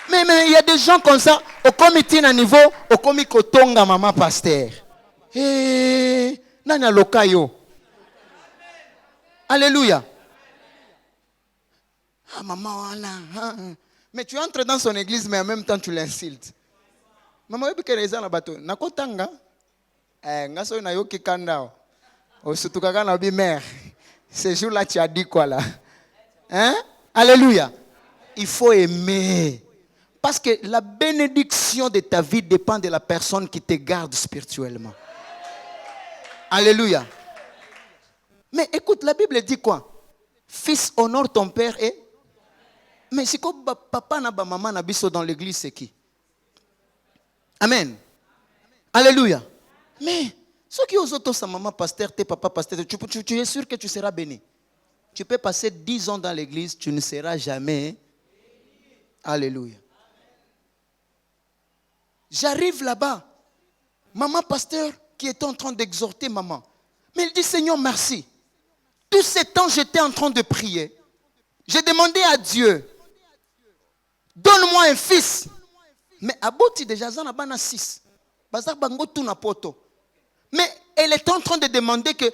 Mais il y a des gens comme ça, au comité à niveau, au comité kotonga maman pasteur. Nana lokayo. Alléluia. Ah maman, mais tu entres dans son église, mais en même temps tu l'insultes. Maman, tu es là bateau. Nakotanga. Ngaso na yoki kandao. Ce jour-là, tu as dit quoi là? Hein? Alléluia. Il faut aimer. Parce que la bénédiction de ta vie dépend de la personne qui te garde spirituellement. Alléluia. Mais écoute, la Bible dit quoi? Fils, honore ton père et... Mais si papa n'a pas maman n'a biso dans l'église, c'est qui? Amen. Alléluia. Mais... ceux qui osent sa maman pasteur, tes papa pasteur, tu es sûr que tu seras béni. Tu peux passer 10 ans dans l'église, tu ne seras jamais. Alléluia. J'arrive là-bas. Maman pasteur qui était en train d'exhorter maman. Mais il dit Seigneur merci. Tout ce temps j'étais en train de prier. J'ai demandé à Dieu. Donne-moi un fils. Mais aboti déjà zana bana 6. Bazar bango tout na poto. Mais elle est en train de demander que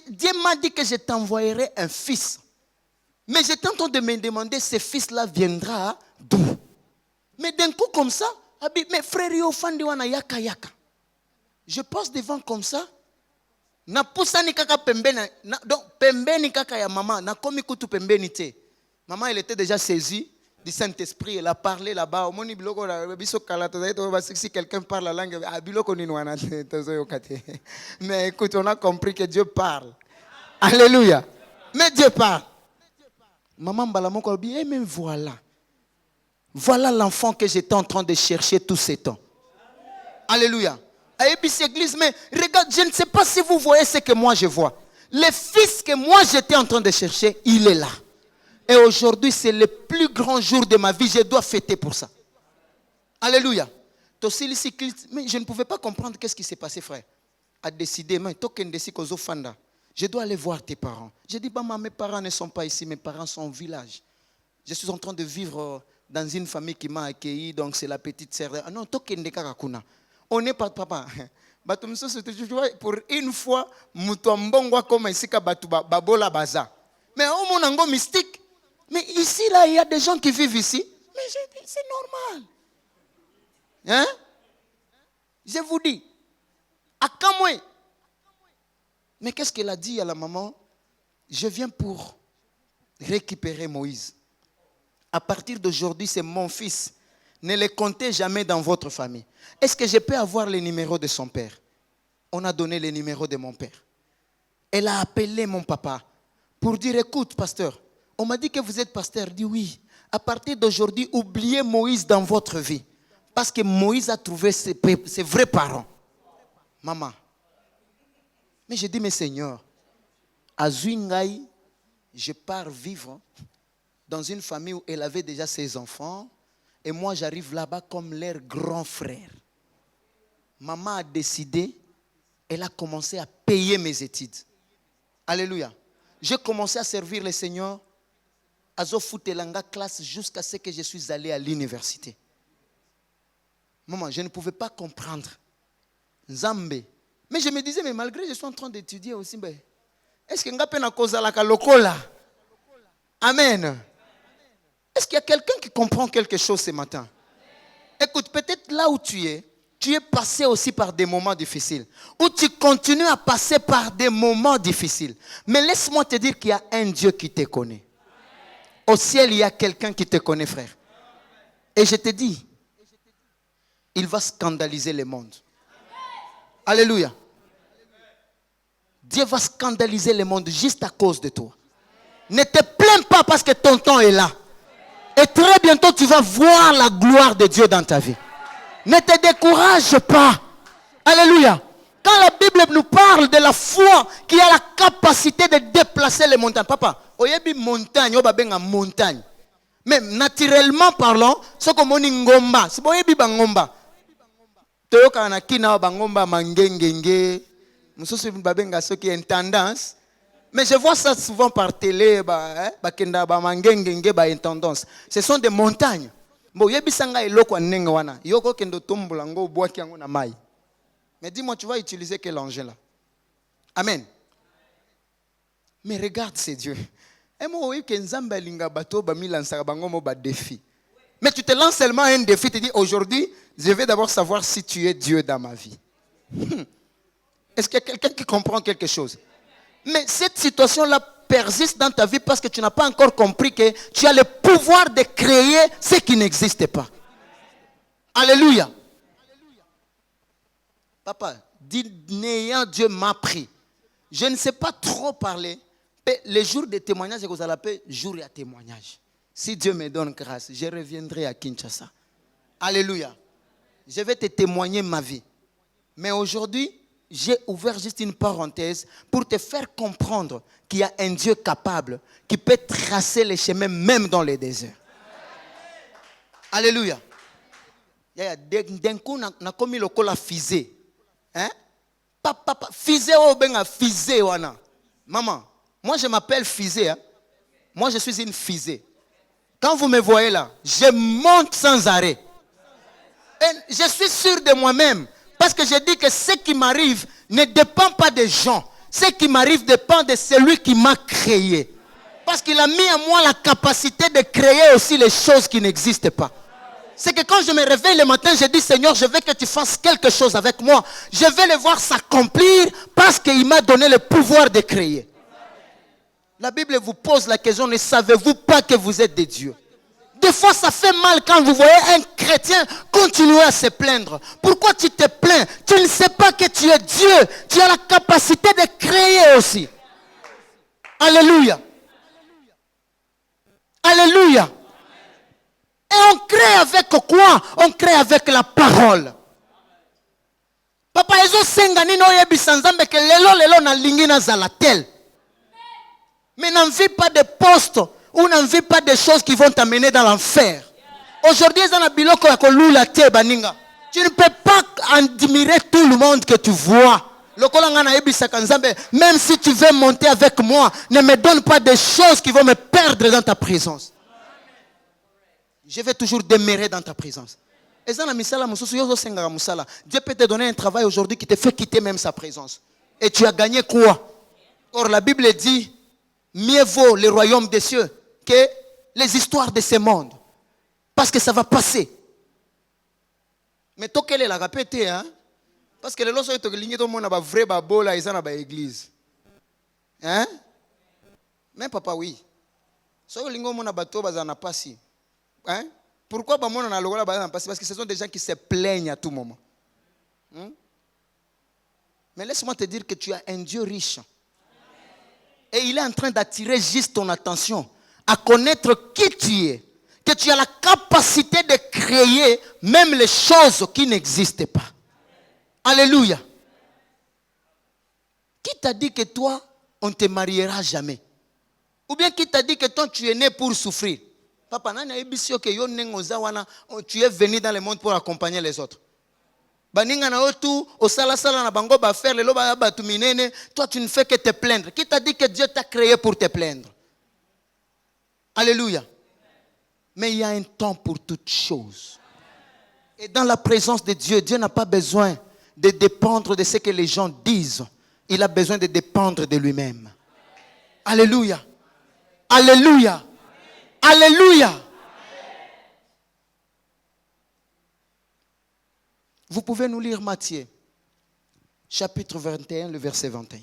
Dieu m'a dit que je t'envoyerai un fils. Mais j'étais en train de me demander ce fils-là viendra d'où? Mais d'un coup comme ça, mes frères yo fandi wana yaka yaka. Je passe devant comme ça. Na poussa ni kaka pembeni, donc pembeni kaka ya maman, na komi kutu pembeni te. Maman elle était déjà saisie. du Saint-Esprit. Elle a parlé là-bas. Si quelqu'un parle la langue, mais écoute, on a compris que Dieu parle. Alléluia. Mais Dieu parle. Maman Balamoko dit, mais voilà. Voilà l'enfant que j'étais en train de chercher tous ces temps. Alléluia. Et puis cette église, mais regarde, je ne sais pas si vous voyez ce que moi je vois. Le fils que moi j'étais en train de chercher, il est là. Et aujourd'hui, c'est le plus grand jour de ma vie. Je dois fêter pour ça. Alléluia. Mais je ne pouvais pas comprendre qu'est-ce qui s'est passé, frère. A décidé, je dois aller voir tes parents. J'ai dit, maman, mes parents ne sont pas ici, mes parents sont au village. Je suis en train de vivre dans une famille qui m'a accueilli, donc c'est la petite sœur. Ah non, on n'est pas papa. Pour une fois, comme ici, mais on a un mystique. Mais ici, là, il y a des gens qui vivent ici. Mais j'ai dit, c'est normal. Hein? Je vous dis, à Kamwe. Mais qu'est-ce qu'elle a dit à la maman? Je viens pour récupérer Moïse. À partir d'aujourd'hui, c'est mon fils. Ne le comptez jamais dans votre famille. Est-ce que je peux avoir le numéro de son père? On a donné le numéro de mon père. Elle a appelé mon papa pour dire, écoute, pasteur, on m'a dit que vous êtes pasteur. Il dit oui. À partir d'aujourd'hui, oubliez Moïse dans votre vie. Parce que Moïse a trouvé ses vrais parents. Maman. Mais je dis, mais Seigneur, à Zuingaï, je pars vivre dans une famille où elle avait déjà ses enfants. Et moi, j'arrive là-bas comme leur grand frère. Maman a décidé, elle a commencé à payer mes études. Alléluia. J'ai commencé à servir le Seigneur. Azo Foutelanga classe jusqu'à ce que je suis allé à l'université. Maman, je ne pouvais pas comprendre. Nzambe. Mais je me disais, mais malgré que je suis en train d'étudier aussi, est-ce que nga pena koza la lokola? Amen. Est-ce qu'il y a quelqu'un qui comprend quelque chose ce matin? Écoute, peut-être là où tu es passé aussi par des moments difficiles. Ou tu continues à passer par des moments difficiles. Mais laisse-moi te dire qu'il y a un Dieu qui te connaît. Au ciel, il y a quelqu'un qui te connaît, frère. Et je te dis, il va scandaliser le monde. Alléluia. Dieu va scandaliser le monde juste à cause de toi. Ne te plains pas parce que ton temps est là. Et très bientôt, tu vas voir la gloire de Dieu dans ta vie. Ne te décourage pas. Alléluia. Quand la Bible nous parle de la foi qui a la capacité de déplacer les montagnes. Papa, oyebi montagne, obabenga montagne. Mais naturellement parlant, ce qu'on dit ngomba, c'est oyebi bangomba. Toyoka na kina bangomba mangengenge. Mususu babenga ce qui est une tendance. Mais je vois ça souvent par télé, ce sont des montagnes. Mais dis-moi, tu vas utiliser quel engin là? Amen. Mais regarde ces dieux. Mais tu te lances seulement un défi, tu dis aujourd'hui, je vais d'abord savoir si tu es Dieu dans ma vie. Est-ce qu'il y a quelqu'un qui comprend quelque chose? Mais cette situation-là persiste dans ta vie parce que tu n'as pas encore compris que tu as le pouvoir de créer ce qui n'existe pas. Alléluia. Papa, dis, n'ayant Dieu m'a pris. Je ne sais pas trop parler. Mais les jours de témoignage, vous allez appeler jour à témoignage. Si Dieu me donne grâce, je reviendrai à Kinshasa. Alléluia. Je vais te témoigner ma vie. Mais aujourd'hui, j'ai ouvert juste une parenthèse pour te faire comprendre qu'il y a un Dieu capable qui peut tracer les chemins même dans les déserts. Alléluia. D'un coup, on a commis le col à fisé. Hein? Papa, fisé ou bien fisé wana. Maman, moi je m'appelle fisé. Hein? Moi je suis une fisée. Quand vous me voyez là, je monte sans arrêt. Et je suis sûr de moi-même. Parce que je dis que ce qui m'arrive ne dépend pas des gens. Ce qui m'arrive dépend de celui qui m'a créé. Parce qu'il a mis en moi la capacité de créer aussi les choses qui n'existent pas. C'est que quand je me réveille le matin, je dis Seigneur, je veux que tu fasses quelque chose avec moi. Je vais le voir s'accomplir parce qu'il m'a donné le pouvoir de créer. La Bible vous pose la question, ne savez-vous pas que vous êtes des dieux? Des fois, ça fait mal quand vous voyez un chrétien continuer à se plaindre. Pourquoi tu te plains? Tu ne sais pas que tu es Dieu. Tu as la capacité de créer aussi. Alléluia. Alléluia. Et on crée avec quoi? On crée avec la parole. Papa, ezo senga nino yebisa nzambe ke lelo na lingi na zalatel. Mais n'en vis pas de postes ou n'en vis pas des choses qui vont t'amener dans l'enfer. Aujourd'hui, tu ne peux pas admirer tout le monde que tu vois. Même si tu veux monter avec moi, ne me donne pas des choses qui vont me perdre dans ta présence. Je vais toujours demeurer dans ta présence. Dieu peut te donner un travail aujourd'hui qui te fait quitter même sa présence. Et tu as gagné quoi? Or, la Bible dit, mieux vaut le royaume des cieux que les histoires de ce monde. Parce que ça va passer. Mais toi, quelle est la répétée, hein? Parce que les gens sont lignés dans le vrai babola, ils sont dans l'église. Hein? Mais papa, oui. Si vous avez un bateau, vous n'avez pas si. Hein? Pourquoi vous avez un bateau? Parce que ce sont des gens qui se plaignent à tout moment. Hein? Mais laisse-moi te dire que tu as un Dieu riche. Et il est en train d'attirer juste ton attention à connaître qui tu es. Que tu as la capacité de créer même les choses qui n'existent pas. Alléluia. Qui t'a dit que toi, on ne te mariera jamais? Ou bien qui t'a dit que toi, tu es né pour souffrir? Papa, tu es venu dans le monde pour accompagner les autres. Toi, tu ne fais que te plaindre. Qui t'a dit que Dieu t'a créé pour te plaindre? Alléluia. Mais il y a un temps pour toutes choses. Et dans la présence de Dieu, Dieu n'a pas besoin de dépendre de ce que les gens disent. Il a besoin de dépendre de lui-même. Alléluia. Alléluia. Alléluia. Vous pouvez nous lire Matthieu, chapitre 21, le verset 21.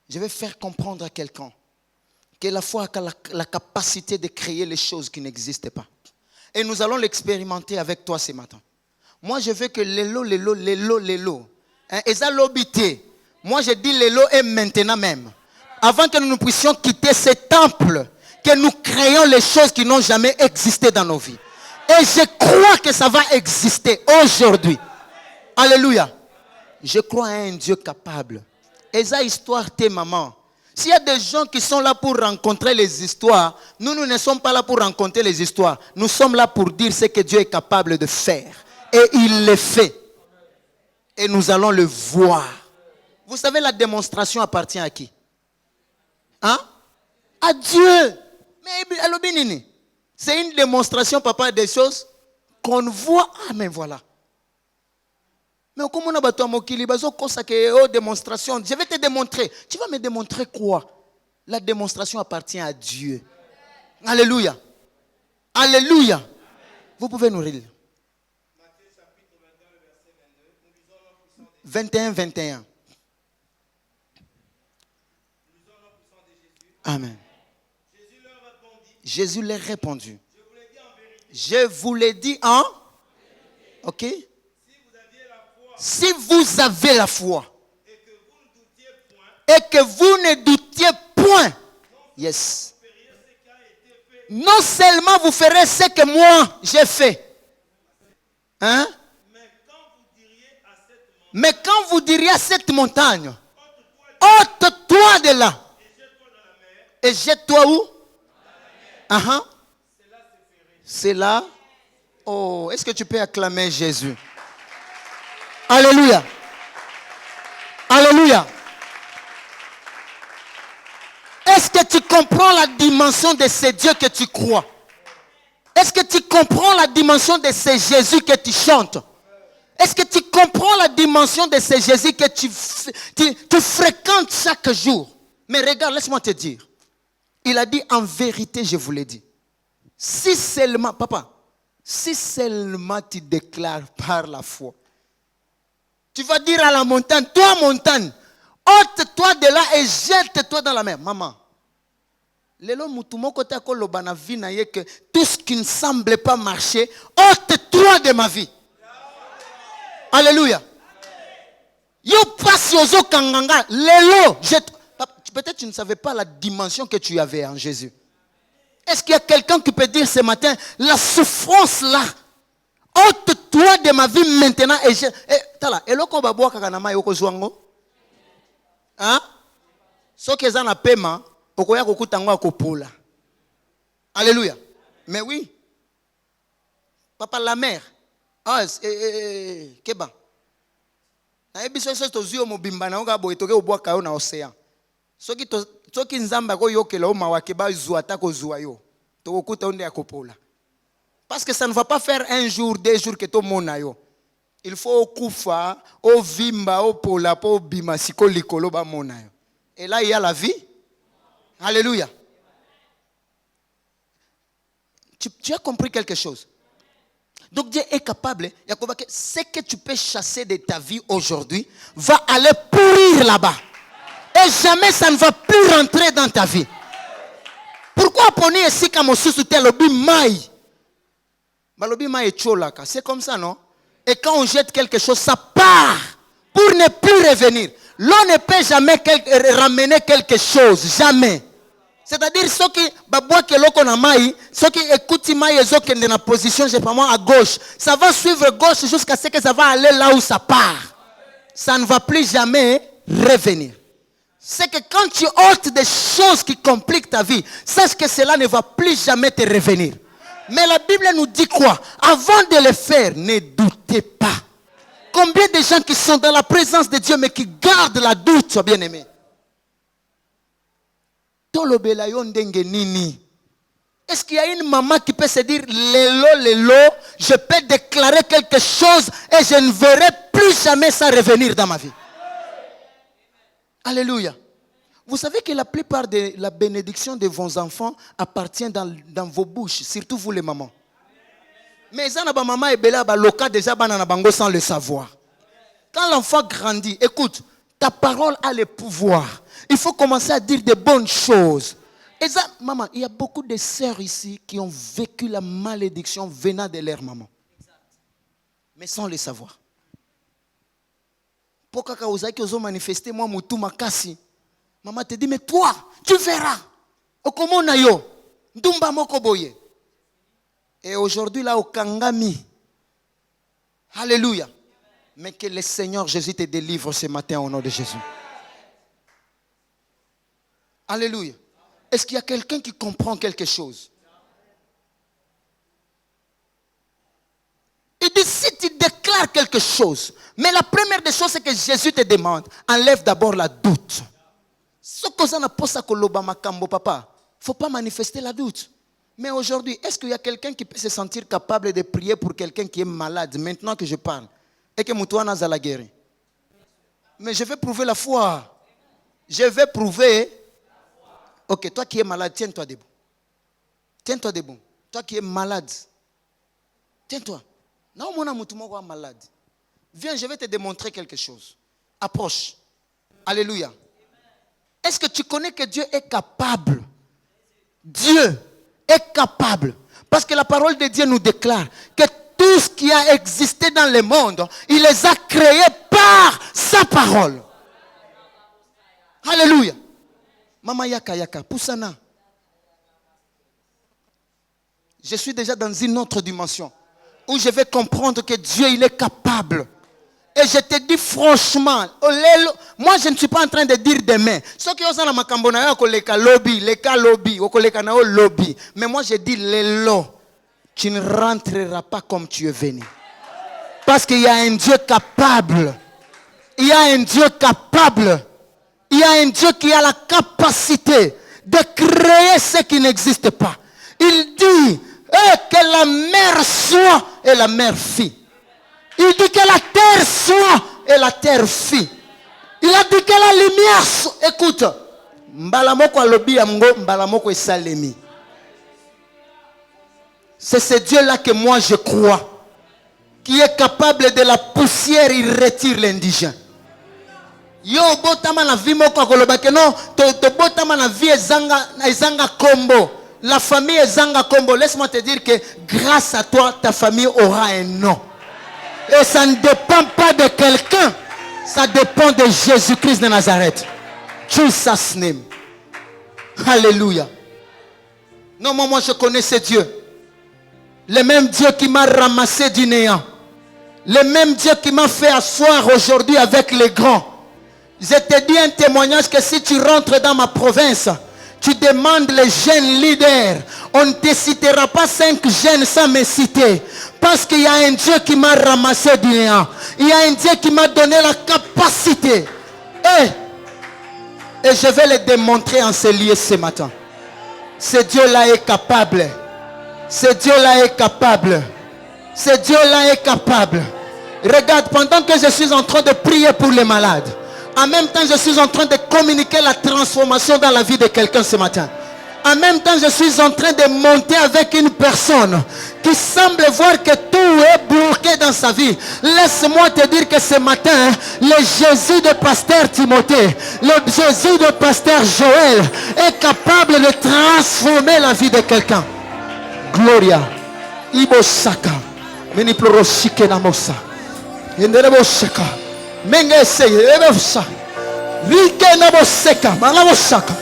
Je vais faire comprendre à quelqu'un que la foi a la capacité de créer les choses qui n'existent pas. Et nous allons l'expérimenter avec toi ce matin. Moi, je veux que l'élo. Eza l'obité. Moi, je dis l'élo est maintenant même. Avant que nous puissions quitter ce temple, que nous créons les choses qui n'ont jamais existé dans nos vies. Et je crois que ça va exister aujourd'hui. Alléluia. Je crois à un Dieu capable. Eza histoire tes mamans. S'il y a des gens qui sont là pour rencontrer les histoires, nous ne sommes pas là pour rencontrer les histoires. Nous sommes là pour dire ce que Dieu est capable de faire. Et il le fait. Et nous allons le voir. Vous savez, la démonstration appartient à qui? Hein? À Dieu. Mais Alobinini, c'est une démonstration, papa, des choses qu'on voit. Ah, mais voilà. Mais comment on a battu à Mokili, démonstration. Je vais te démontrer. Tu vas me démontrer quoi? La démonstration appartient à Dieu. Alléluia. Alléluia. Vous pouvez nous lire. 21. Amen. Jésus leur répondit. Je vous l'ai dit en. Ok? Si vous avez la foi et que vous ne doutiez point, yes. Non seulement vous ferez ce que moi j'ai fait, hein? Mais quand vous diriez à cette montagne, ôte-toi de là et jette-toi où? Uh-huh. C'est là. Oh, est-ce que tu peux acclamer Jésus? Alléluia. Alléluia. Est-ce que tu comprends la dimension de ce Dieu que tu crois? Est-ce que tu comprends la dimension de ce Jésus que tu chantes? Est-ce que tu comprends la dimension de ce Jésus que tu fréquentes chaque jour? Mais regarde, laisse-moi te dire. Il a dit en vérité, je vous l'ai dit. Si seulement, papa, si seulement tu déclares par la foi, tu vas dire à la montagne, toi montagne, ôte-toi de là et jette-toi dans la mer. Maman, Lelo mutumoko ta koloba na vie na ye que tout ce qui ne semble pas marcher, ôte-toi de ma vie. Alléluia. Yo passe yozo kanganga. Lelo, peut-être tu ne savais pas la dimension que tu avais en Jésus. Est-ce qu'il y a quelqu'un qui peut dire ce matin, la souffrance là, ôte-toi de ma vie maintenant. Et tala, eloko babwa kakanama yoko zwango. Hein? Ce que ça n'a paiement. Alléluia. Mais oui. Papa la mère. Ah, keba. Na ebiso so tozio mobimba na nga boye toke obwa kayo na océan. Soki nzamba ko yokela o mawake ba zuwa ta ko zuwa yo. To okuta onde akopola. Parce que ça ne va pas faire un jour, 2 jours que to mona yo. Il faut okufa, o vimba, o pola, po bima siko likolo ba mona yo. Et là il y a la vie. Alléluia. Tu as compris quelque chose? Donc Dieu est capable. Ce que tu peux chasser de ta vie aujourd'hui va aller pourrir là-bas. Et jamais ça ne va plus rentrer dans ta vie. Pourquoi poni ici comme sous tel lobby mai? Balobi mai cholaka. C'est comme ça, non? Et quand on jette quelque chose, ça part pour ne plus revenir. L'on ne peut jamais ramener quelque chose. Jamais. C'est-à-dire, ceux qui babouent que l'on a maï, ceux qui écoutent maï et ceux qui sont dans position, je sais pas moi, à gauche, ça va suivre gauche jusqu'à ce que ça va aller là où ça part. Ça ne va plus jamais revenir. C'est que quand tu ôtes des choses qui compliquent ta vie, sache que cela ne va plus jamais te revenir. Mais la Bible nous dit quoi? Avant de le faire, ne doutez pas. Combien de gens qui sont dans la présence de Dieu mais qui gardent la doute, bien-aimé? Est-ce qu'il y a une maman qui peut se dire Lélo, je peux déclarer quelque chose et je ne verrai plus jamais ça revenir dans ma vie? Alléluia. Vous savez que la plupart de la bénédiction de vos enfants appartient dans vos bouches, surtout vous les mamans. Mais ça n'a pas maman et bela loka déjà banana bango sans le savoir. Quand l'enfant grandit, écoute, ta parole a le pouvoir. Il faut commencer à dire de bonnes choses. Et ça, maman, il y a beaucoup de sœurs ici qui ont vécu la malédiction venant de leur maman. Mais sans le savoir. Pourquoi quand vous avez manifesté, moi, moutou makasi, maman te dit, mais toi, tu verras. Okomo na yo, ndumba moko boye. Et aujourd'hui, là, au Kangami, alléluia. Mais que le Seigneur Jésus te délivre ce matin au nom de Jésus. Alléluia. Est-ce qu'il y a quelqu'un qui comprend quelque chose? Il dit, si tu déclares quelque chose, mais la première des choses, c'est que Jésus te demande, enlève d'abord la doute. Ce que ça n'a pas ça que l'obama kambo papa, il ne faut pas manifester la doute. Mais aujourd'hui, est-ce qu'il y a quelqu'un qui peut se sentir capable de prier pour quelqu'un qui est malade, maintenant que je parle, et que Moutouana Zala guéri? Mais je vais prouver la foi. Je vais prouver. Ok, toi qui es malade, tiens-toi debout. Tiens-toi debout. Toi qui es malade, tiens-toi. Non, mon amour, tout le monde est malade. Viens, je vais te démontrer quelque chose. Approche. Alléluia. Est-ce que tu connais que Dieu est capable? Dieu est capable. Parce que la parole de Dieu nous déclare que tout ce qui a existé dans le monde, il les a créés par sa parole. Alléluia. Mama yaka yaka, poussana. Je suis déjà dans une autre dimension où je vais comprendre que Dieu, il est capable. Et je te dis franchement, moi je ne suis pas en train de dire demain. Ce qui est ma cambona, lobby. Mais moi je dis lélo, tu ne rentreras pas comme tu es venu. Parce qu'il y a un Dieu capable. Il y a un Dieu capable. Il y a un Dieu qui a la capacité de créer ce qui n'existe pas. Il dit que la mer soit et la mer fit. Il dit que la terre soit et la terre fit. Il a dit que la lumière soit. Écoute, mbalamoko alobi amgo, mbalamoko esalemi. C'est ce Dieu-là que moi je crois, qui est capable de la poussière, il retire l'indigent. Yo botama na vie moko akoloba ke non to botama na vie ezanga kombo. La famille ezanga kombo. Laisse-moi te dire que grâce à toi ta famille aura un nom. Et ça ne dépend pas de quelqu'un. Ça dépend de Jésus-Christ de Nazareth. Jesus name. Alléluia. Non, moi je connais ce Dieu. Le même Dieu qui m'a ramassé du néant. Le même Dieu qui m'a fait asseoir aujourd'hui avec les grands. Je te dis un témoignage que si tu rentres dans ma province, tu demandes les jeunes leaders. On ne te citera pas 5 jeunes sans me citer. Parce qu'il y a un Dieu qui m'a ramassé du néant. Il y a un Dieu qui m'a donné la capacité. Et je vais le démontrer en ce lieu ce matin. Ce Dieu-là est capable. Ce Dieu-là est capable. Ce Dieu-là est capable. Regarde, pendant que je suis en train de prier pour les malades, en même temps je suis en train de communiquer la transformation dans la vie de quelqu'un ce matin. En même temps je suis en train de monter avec une personne qui semble voir que tout est bloqué dans sa vie. Laisse-moi te dire que ce matin, le Jésus de pasteur Timothée, le Jésus de pasteur Joël est capable de transformer la vie de quelqu'un. Gloria. Ibo Saka. Meni ploroshike na mosa. Yenderebo Saka. Menge seye. Ebefsa. Rike na boseka. Malabo Saka.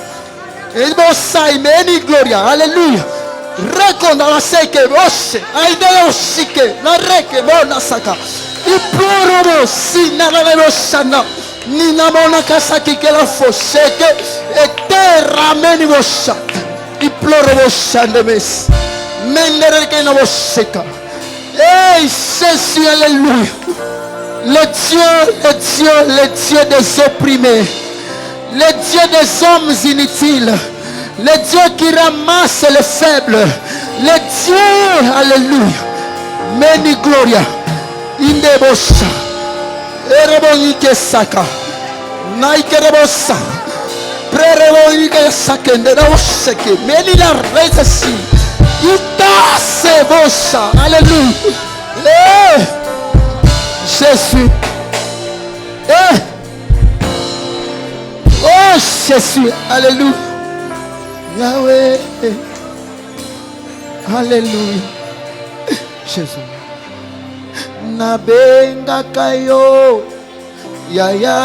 Ibo sai meni gloria. Alléluia. Rekonda la seke. Oshe. Aideo shike. Na reke bona Saka. Iplorobo sina na lebo shana. Nina mona kasaki ke la foseke. Etera meni bosha. Iplorobo shandemes. Hey, Jésus, alléluia. Le Dieu des opprimés, le Dieu des hommes inutiles, le Dieu qui ramasse les faibles, le Dieu, alléluia. Meni gloria, indebosa, erebonike saka, naikerebosa, prerebonike sakende, oseke, meni la resasi. Alléluia. Jésus. Oh Jésus. Alléluia. Yahweh. Alléluia. Jésus. Nabenga kayo. Yaya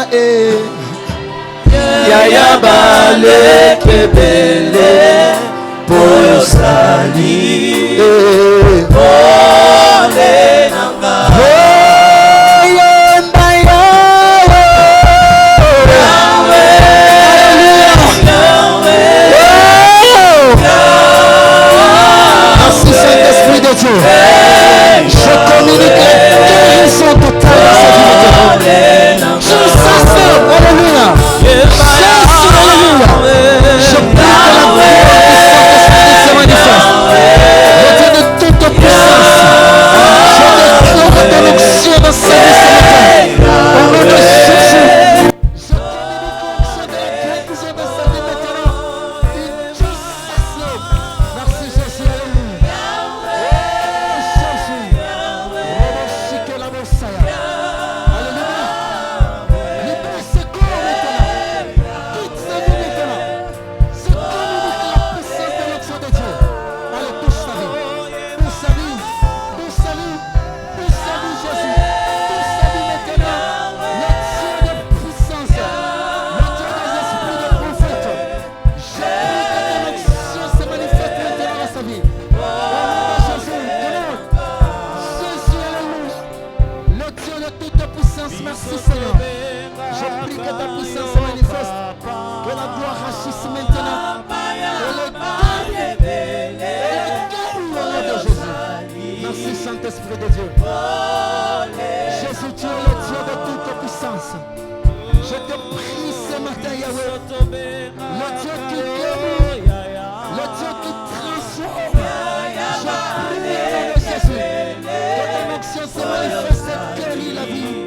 Yaya bale kebele. Posali, ole nanga, merci Saint-Esprit de Dieu. Je communique la guérison totale dans sa vie. Jesus, alléluia. Jésus, alléluia. Je prie que la puissance se manifeste. Le Dieu de toute puissance. Je déclare ton onction dans sa vie ce matin. Au nom de Jésus. Je communique l'onction de la guérison dans sa vie maintenant. In Jesus' name. Merci Jésus, alléluia. Jésus. Roboshike la Messiah. Alléluia. Libère ce corps maintenant. Quitte sa vie maintenant. Je communique la puissance de l'onction de Dieu. Allez, touche sa vie. Touche sa vie. Touche sa vie. Touche sa vie, Jésus. Touche sa vie maintenant. Le Dieu de puissance. Le Dieu des esprits de prophète. Je prie que ton onction se manifeste maintenant dans sa vie. Au nom de Jésus. Jésus, alléluia. Le Dieu de toute puissance, merci Seigneur. Je prie que ta puissance se manifeste. Que la gloire agisse maintenant. Et le guérit au nom de Jésus. Merci Saint-Esprit de Dieu. Jésus, tu es le Dieu de toute puissance. Je te prie ce matin, Yahweh. Le Dieu qui guérit. Le Dieu qui transforme. Je prie au nom de Jésus. Que ton onction se manifeste et guérit la vie.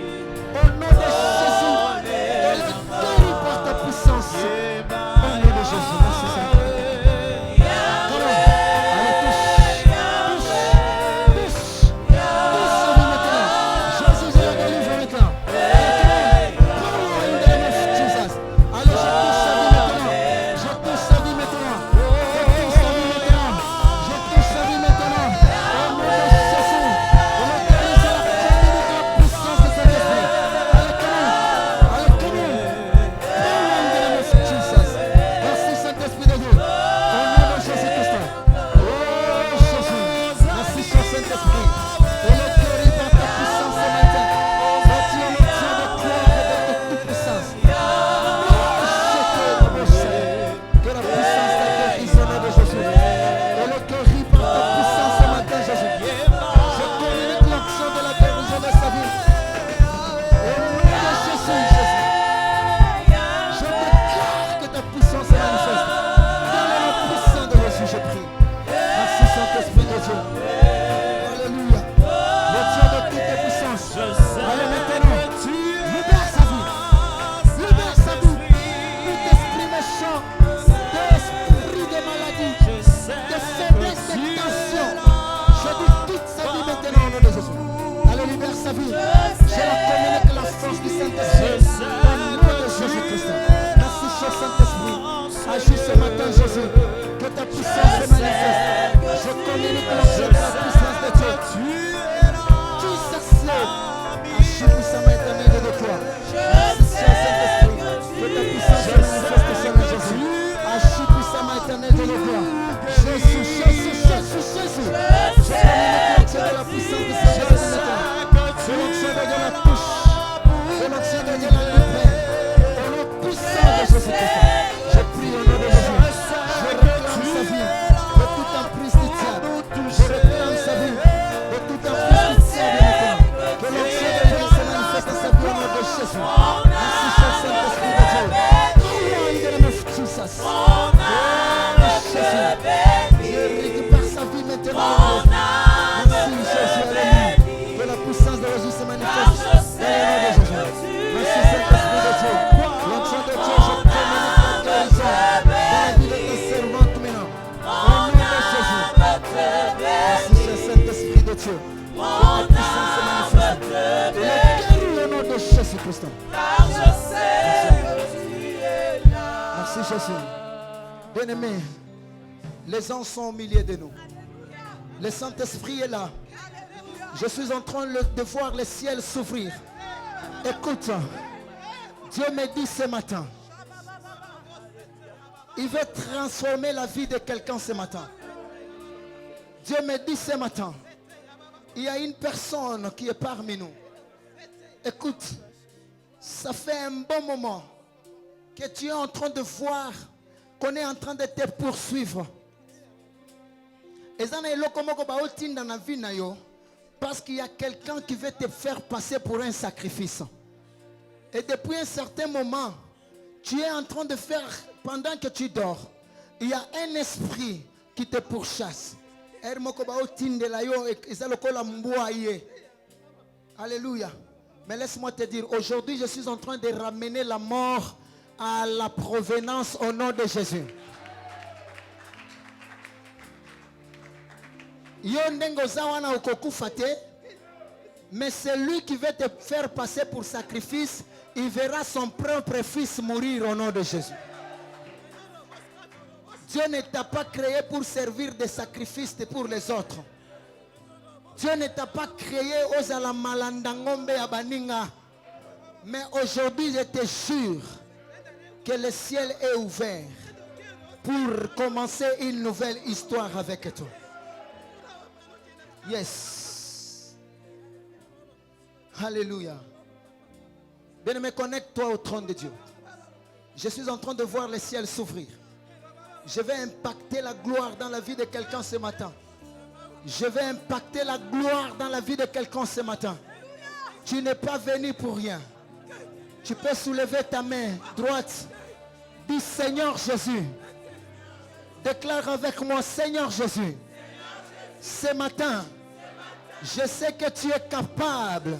Au nom de Jésus. Et le guérit par ta puissance. Au nom de Jésus. Merci Seigneur. Come on. Allez, touche. Touche. Touche sa vie maintenant. Jésus, je le délivre maintenant. Come on. Dieu. Alléluia. Le Dieu de toutes les puissances. Allez maintenant. Libère sa vie. Libère sa vie. Tout esprit méchant. D'esprit de maladie. De faiblesse, de tension. Je dis toute sa vie maintenant au nom de Jésus. Allez, libère sa vie. Je la communique la force du Saint-Esprit. Au nom de Jésus-Christ. Merci, cher Saint-Esprit. Agis ce matin, Jésus. Que ta puissance se manifeste. Je communique l'objet de la puissance de Dieu. Tu s'assieds. Agis puissamment éternel de toi. Merci, cher Saint-Esprit. Que ta puissance se manifeste sur nous, Jésus. Agis puissamment éternel de toi. Jésus, Jésus, Jésus, Jésus. Je communique l'objet de la puissance de Saint-Esprit maintenant. De l'onction de Dieu la touche. De l'onction de Dieu la libère. Au nom puissant de Jésus-Christ. Je prie au nom de Jésus. Je réclame sa vie de toute emprise du diable. Je réclame sa vie de toute emprise du diable. Que l'onction de Dieu se manifeste dans sa vie au nom de Jésus. Merci, cher Saint-Esprit de Dieu. In the name of Jesus. Jésus. Je récupère sa vie maintenant. Merci, Jésus. Alléluia. Que la puissance de Jésus se manifeste dans le nom de Jésus. Merci, Saint-Esprit de Dieu. L'onction de Dieu, je communique la guérison dans la vie de tes servantes maintenant. Au nom de Jésus. Merci, cher Saint-Esprit de Dieu. Que ta puissance se manifeste. Et le guéris au nom de Jésus-Christ. Merci, Jésus. Bien-aimés, les anges sont au milieu de nous. Le Saint-Esprit est là. Je suis en train de voir le ciel s'ouvrir. Écoute, Dieu me dit ce matin, il veut transformer la vie de quelqu'un ce matin. Dieu me dit ce matin, il y a une personne qui est parmi nous. Écoute, ça fait un bon moment que tu es en train de voir qu'on est en train de te poursuivre. Parce qu'il y a quelqu'un qui veut te faire passer pour un sacrifice. Et depuis un certain moment, tu es en train de faire, pendant que tu dors, il y a un esprit qui te pourchasse. Alléluia. Mais laisse-moi te dire, aujourd'hui je suis en train de ramener la mort à la provenance au nom de Jésus. Mais celui qui veut te faire passer pour sacrifice, il verra son propre fils mourir au nom de Jésus. Dieu ne t'a pas créé pour servir de sacrifice pour les autres. Dieu ne t'a pas créé aux alamalandangombe abaninga. Mais aujourd'hui, je te jure que le ciel est ouvert pour commencer une nouvelle histoire avec toi. Yes. Alléluia. Bien-aimé, connecte-toi au trône de Dieu. Je suis en train de voir le ciel s'ouvrir. Je vais impacter la gloire dans la vie de quelqu'un ce matin. Je vais impacter la gloire dans la vie de quelqu'un ce matin. Tu n'es pas venu pour rien. Tu peux soulever ta main droite. Dis Seigneur Jésus. Déclare avec moi Seigneur Jésus. Ce matin, je sais que tu es capable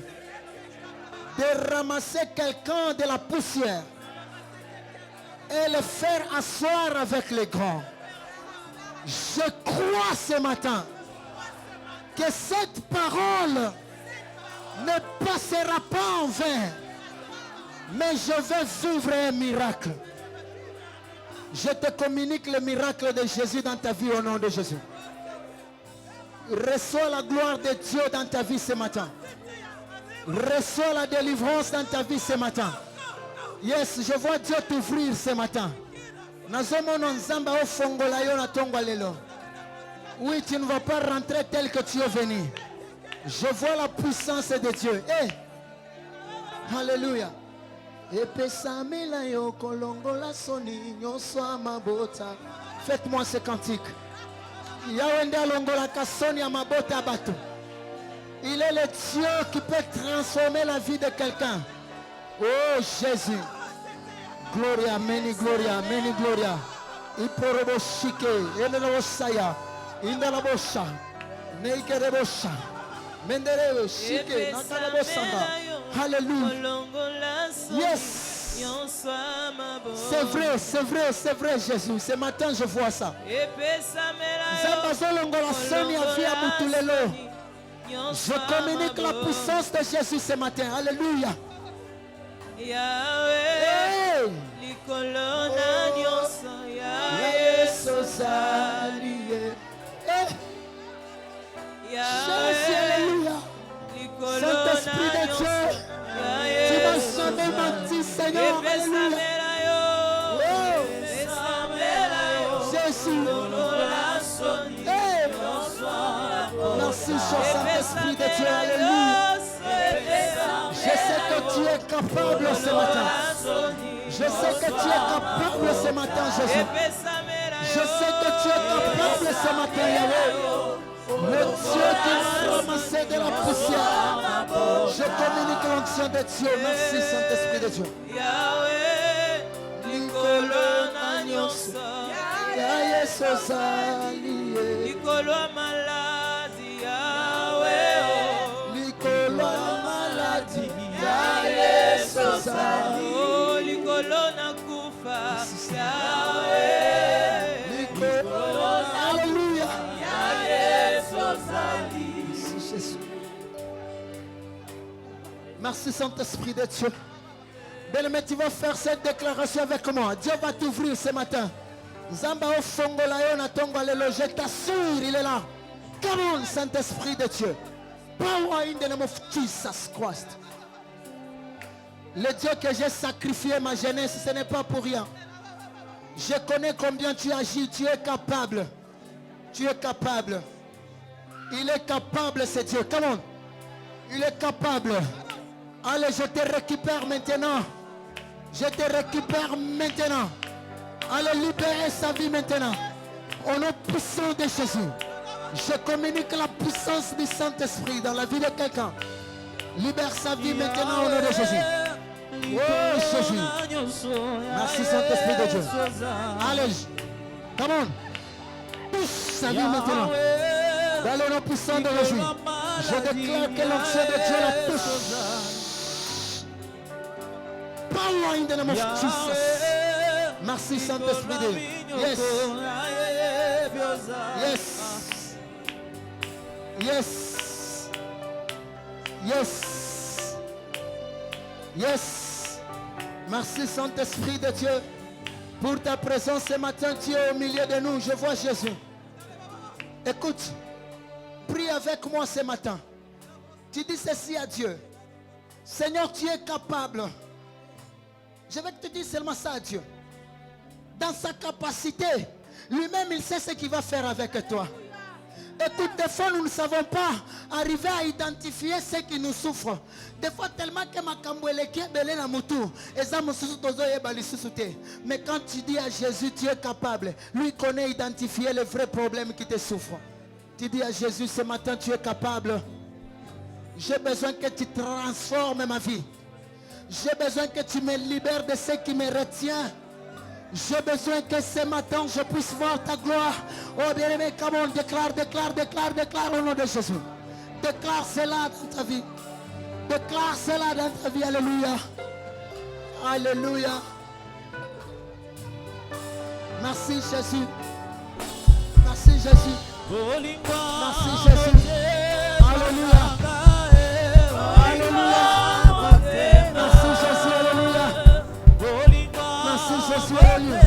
de ramasser quelqu'un de la poussière et le faire asseoir avec les grands. Je crois ce matin que cette parole ne passera pas en vain, mais je vais vivre un miracle. Je te communique le miracle de Jésus dans ta vie au nom de Jésus. Reçois la gloire de Dieu dans ta vie ce matin. Reçois la délivrance dans ta vie ce matin. Yes, je vois Dieu t'ouvrir ce matin. Oui, tu ne vas pas rentrer tel que tu es venu. Je vois la puissance de Dieu. Hey. Alléluia. Faites-moi ce cantique. Il est le Dieu qui peut transformer la vie de quelqu'un. Oh Jésus. Gloria, many gloria, many gloria. Iporoboshike, enelosaya, indalabosha. Neigerebosha. Mendereo, Shike, Nakarabosanga. Hallelujah. Yes. C'est vrai, c'est vrai, c'est vrai, Jésus. Ce matin, je vois ça. Je communique la puissance de Jésus ce matin. Alléluia. Hey. Jésus, alléluia. Saint-Esprit de Dieu, tu m'as jamais menti, Seigneur. Alléluia. Jésus. Hey. Merci, cher Saint-Esprit de Dieu. Alléluia. Je sais que tu es capable ce matin. Je sais que tu es capable ce matin, Jésus. Je sais que tu es capable ce matin, Yahweh. Le Dieu qui m'a ramassé de la poussière. Je communique l'onction de Dieu. Merci, Saint-Esprit de Dieu. Alléluia. Merci Saint-Esprit de Dieu. Bien-aimé, tu vas faire cette déclaration avec moi. Dieu va t'ouvrir ce matin. Zamba o fongola yo na tongo lelo, je t'assure, il est là. Come on, Saint-Esprit de Dieu. Power in the name of Jesus Christ. Le Dieu que j'ai sacrifié ma jeunesse, ce n'est pas pour rien. Je connais combien tu agis, tu es capable. Tu es capable. Il est capable, ce Dieu. Come on. Il est capable. Allez, je te récupère maintenant. Je te récupère maintenant. Allez, libérer sa vie maintenant. Au nom puissant de Jésus. Je communique la puissance du Saint-Esprit dans la vie de quelqu'un. Libère sa vie maintenant au nom de Jésus. Oh Jésus. Merci Saint-Esprit de Dieu. Allez. Come on. Touche sa vie maintenant. Dans le nom puissant de Jésus. Je déclare que l'onction de Dieu la touche. Power in the name of Jesus. Merci Saint-Esprit de Dieu. Yes. Yes. Yes. Yes. Yes. Merci Saint-Esprit de Dieu pour ta présence ce matin. Tu es au milieu de nous. Je vois Jésus. Écoute, prie avec moi ce matin. Tu dis ceci à Dieu. Seigneur, tu es capable. Je vais te dire seulement ça à Dieu. Dans sa capacité, lui-même il sait ce qu'il va faire avec toi. Écoute, des fois nous ne savons pas arriver à identifier ce qui nous souffre. Des fois tellement que ma kamboueleki est belé na mutu. Mais quand tu dis à Jésus tu es capable, lui connaît identifier les vrais problèmes qui te souffrent. Tu dis à Jésus ce matin tu es capable. J'ai besoin que tu transformes ma vie. J'ai besoin que tu me libères de ce qui me retient. J'ai besoin que ce matin je puisse voir ta gloire. Oh bien-aimé, come on, déclare au nom de Jésus. Déclare cela dans ta vie. Déclare cela dans ta vie. Alléluia. Alléluia. Merci Jésus. Merci Jésus. Merci Jésus. Alléluia. Alléluia. Merci Jésus. Alléluia. Merci Jésus. Alléluia.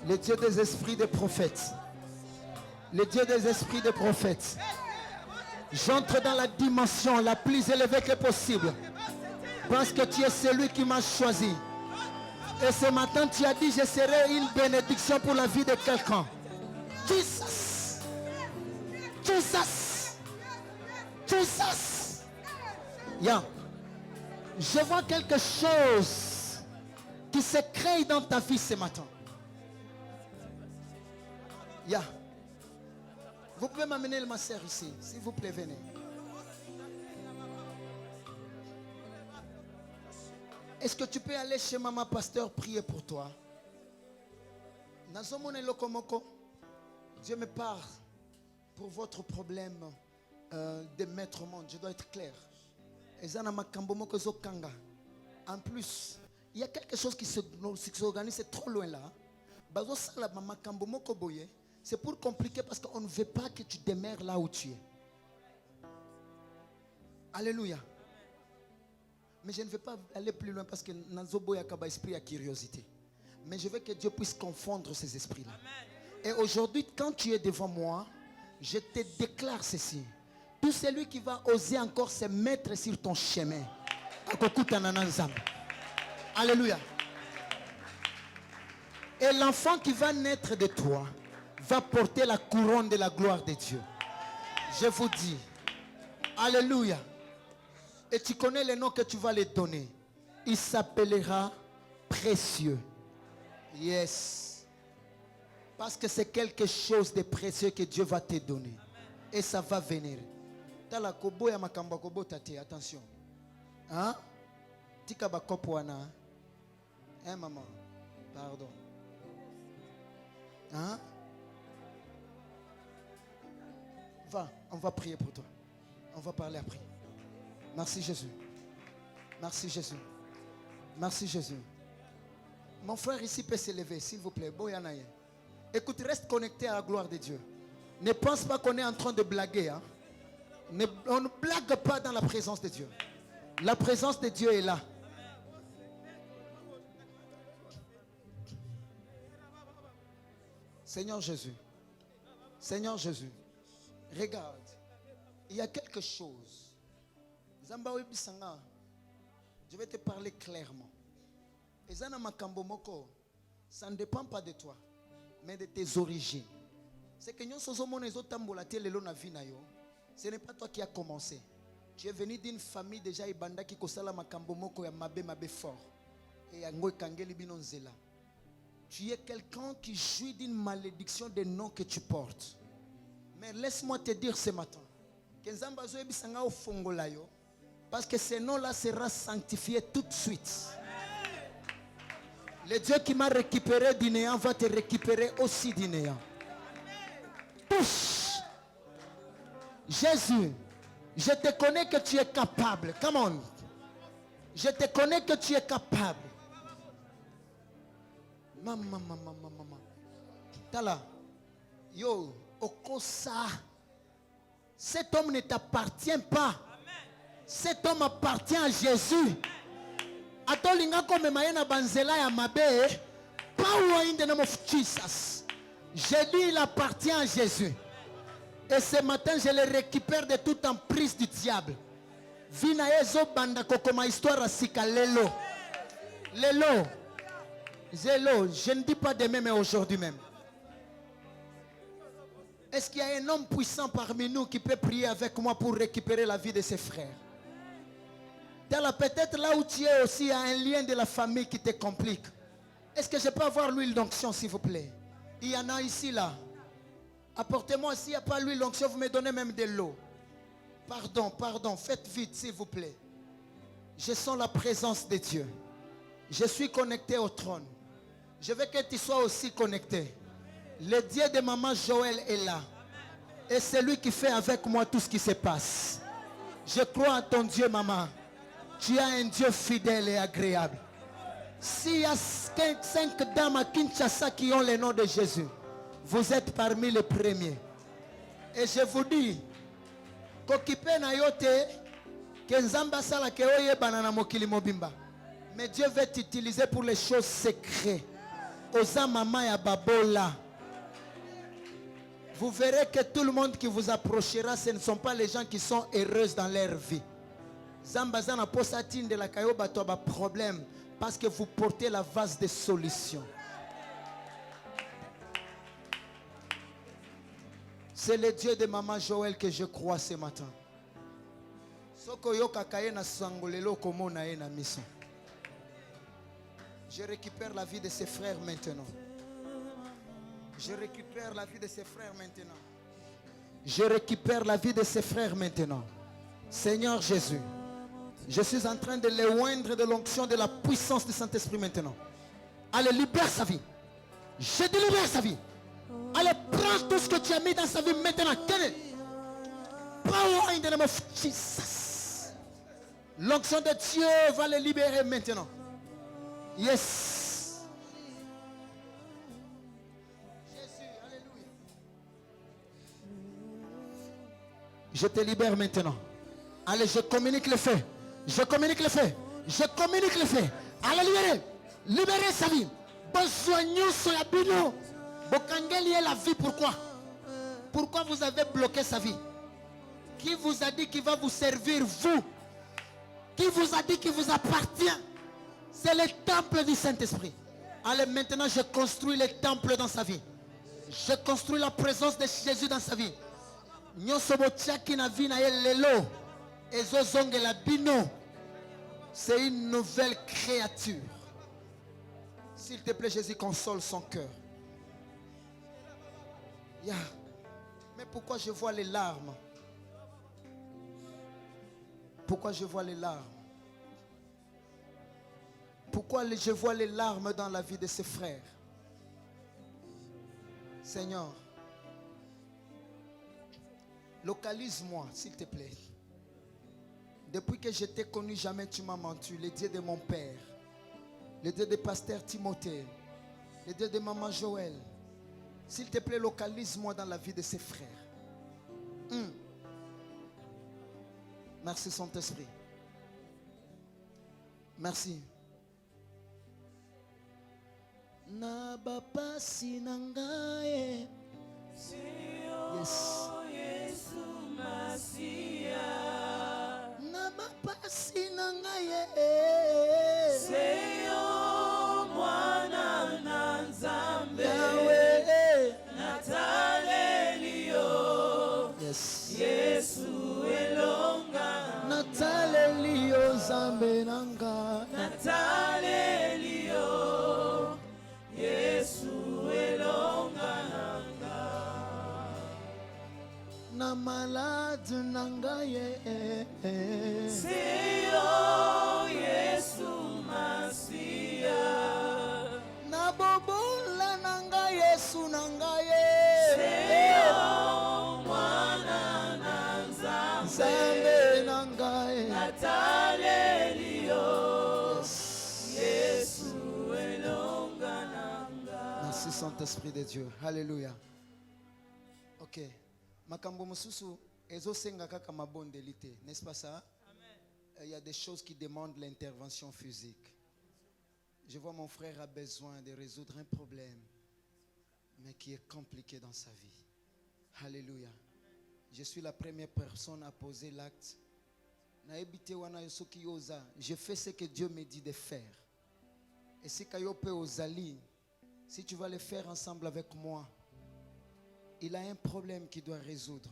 Le Dieu des esprits des prophètes. Le Dieu des esprits des prophètes. J'entre dans la dimension la plus élevée que possible. Parce que tu es celui qui m'a choisi. Et ce matin tu as dit je serai une bénédiction pour la vie de quelqu'un. Jesus. Jesus. Jesus. Yeah. Je vois quelque chose qui se crée dans ta vie ce matin. Vous pouvez m'amener ma soeur ici, s'il vous plaît, venez. Est-ce que tu peux aller chez maman pasteur prier pour toi? Dieu me parle pour votre problème de maître monde. Je dois être clair. En plus, il y a quelque chose qui s'organise, c'est trop loin là. C'est pour compliquer parce qu'on ne veut pas que tu demeures là où tu es. Alléluia. Mais je ne vais pas aller plus loin parce que Nazobo Yakaba esprit à curiosité. Mais je veux que Dieu puisse confondre ces esprits-là. Et aujourd'hui, quand tu es devant moi, je te déclare ceci. Tout celui qui va oser encore se mettre sur ton chemin. Alléluia. Et l'enfant qui va naître de toi va porter la couronne de la gloire de Dieu. Je vous dis, alléluia. Et tu connais le nom que tu vas lui donner. Il s'appellera précieux. Yes. Parce que c'est quelque chose de précieux que Dieu va te donner. Et ça va venir. Attention. Hein? Tika bakopwana. Hein, maman? Pardon. Hein? Va, on va prier pour toi. On va parler après. Merci Jésus. Merci Jésus. Merci Jésus. Mon frère ici peut s'élever, s'il vous plaît. Boyanaye. Écoute, reste connecté à la gloire de Dieu. Ne pense pas qu'on est en train de blaguer. Hein? On ne blague pas dans la présence de Dieu. La présence de Dieu est là. Seigneur Jésus. Seigneur Jésus. Regarde. Il y a quelque chose. Je vais te parler clairement. Ça ne dépend pas de toi, mais de tes origines. C'est que ce n'est pas toi qui as commencé. Tu es venu d'une famille déjà ibanda qui kosala makambo moko ya mabe fort. Et yango kangeli bino nzela. Tu es quelqu'un qui jouit d'une malédiction des noms que tu portes. Mais laisse-moi te dire ce matin que Nzamba zo ebisanga ofongola yo. Parce que ce nom-là sera sanctifié tout de suite. Le Dieu qui m'a récupéré du néant va te récupérer aussi du néant. Touche. Jésus, je te connais que tu es capable. Come on. Je te connais que tu es capable. Maman. Tala. Yo, Okosa. Cet homme ne t'appartient pas. Cet homme appartient à Jésus. Atolinga comme mayena banzela ya mabe. Power in the name of Jesus. J'ai dit il appartient à Jésus. Et ce matin je le récupère de toute emprise du diable. Vina ezo banda kokoma histoire asika lelo. Lelo. Zelo. Je ne dis pas demain mais aujourd'hui même. Est-ce qu'il y a un homme puissant parmi nous qui peut prier avec moi pour récupérer la vie de ses frères? Peut-être là où tu es aussi, il y a un lien de la famille qui te complique. Est-ce que je peux avoir l'huile d'onction, s'il vous plaît? Il y en a ici, là. Apportez-moi, s'il n'y a pas l'huile d'onction, vous me donnez même de l'eau. Pardon, faites vite, s'il vous plaît. Je sens la présence de Dieu. Je suis connecté au trône. Je veux que tu sois aussi connecté. Le Dieu de maman Joël est là. Et c'est lui qui fait avec moi tout ce qui se passe. Je crois en ton Dieu, maman. Tu as un Dieu fidèle et agréable. S'il y a 5 dames à Kinshasa qui ont le nom de Jésus, vous êtes parmi les premiers. Et je vous dis, mais Dieu veut t'utiliser pour les choses secrètes. Osa mama ya babola. Vous verrez que tout le monde qui vous approchera, ce ne sont pas les gens qui sont heureux dans leur vie. Zambazana posatine de la kayoba toba problème parce que vous portez la vase de solutions. C'est le Dieu de maman Joël que je crois ce matin. Je récupère la vie de ses frères maintenant. Je récupère la vie de ses frères maintenant. Je récupère la vie de ses frères maintenant. Seigneur Jésus, je suis en train de les oindre de l'onction de la puissance du Saint-Esprit maintenant. Allez, libère sa vie. Je délibère sa vie. Allez, prends tout ce que tu as mis dans sa vie maintenant. Power in the name of Jesus. L'onction de Dieu va le libérer maintenant. Yes. Jésus, alléluia. Je te libère maintenant. Allez, je communique le fait. Je communique le fait. Je communique le fait. Allez, libérer. Libérer sa vie. Besoin sur la bino. Bokangeli est la vie. Pourquoi? Pourquoi vous avez bloqué sa vie? Qui vous a dit qu'il va vous servir, vous? Qui vous a dit qu'il vous appartient? C'est le temple du Saint-Esprit. Allez, maintenant je construis le temple dans sa vie. Je construis la présence de Jésus dans sa vie. C'est une nouvelle créature. S'il te plaît, Jésus, console son cœur. Yeah. Mais pourquoi je vois les larmes? Pourquoi je vois les larmes? Pourquoi je vois les larmes dans la vie de ses frères? Seigneur, localise-moi, s'il te plaît. Depuis que je t'ai connu, jamais tu m'as menti. Le Dieu de mon père, le Dieu de pasteur Timothée, le Dieu de maman Joël. S'il te plaît, localise-moi dans la vie de ses frères. Merci Saint-Esprit. Merci. Nabapasi nangaye. Yes. Nabapasi nangaye. Seyo mwana na Nzambe. Natalelio. Yes. Yesu elonga. Natalelio Zambe nanga. Natalelio. Yesu elonga nanga. Na malade nangaye. Seyo Yesu Masia. Na bobola nanga Yesu nangaye. Seyo mwana na Nzambe. Zambe nangaye. Natalelio. Yesu elonga nanga. Merci Saint-Esprit de Dieu. Alléluia. Ok. Makambo mususu ezo senga kaka mabondelité, n'est-ce pas ça? Il y a des choses qui demandent l'intervention physique. Je vois mon frère a besoin de résoudre un problème, mais qui est compliqué dans sa vie. Alléluia. Je suis la première personne à poser l'acte. Je fais ce que Dieu me dit de faire. Et si Kayope Ozali, si tu vas le faire ensemble avec moi, il a un problème qu'il doit résoudre.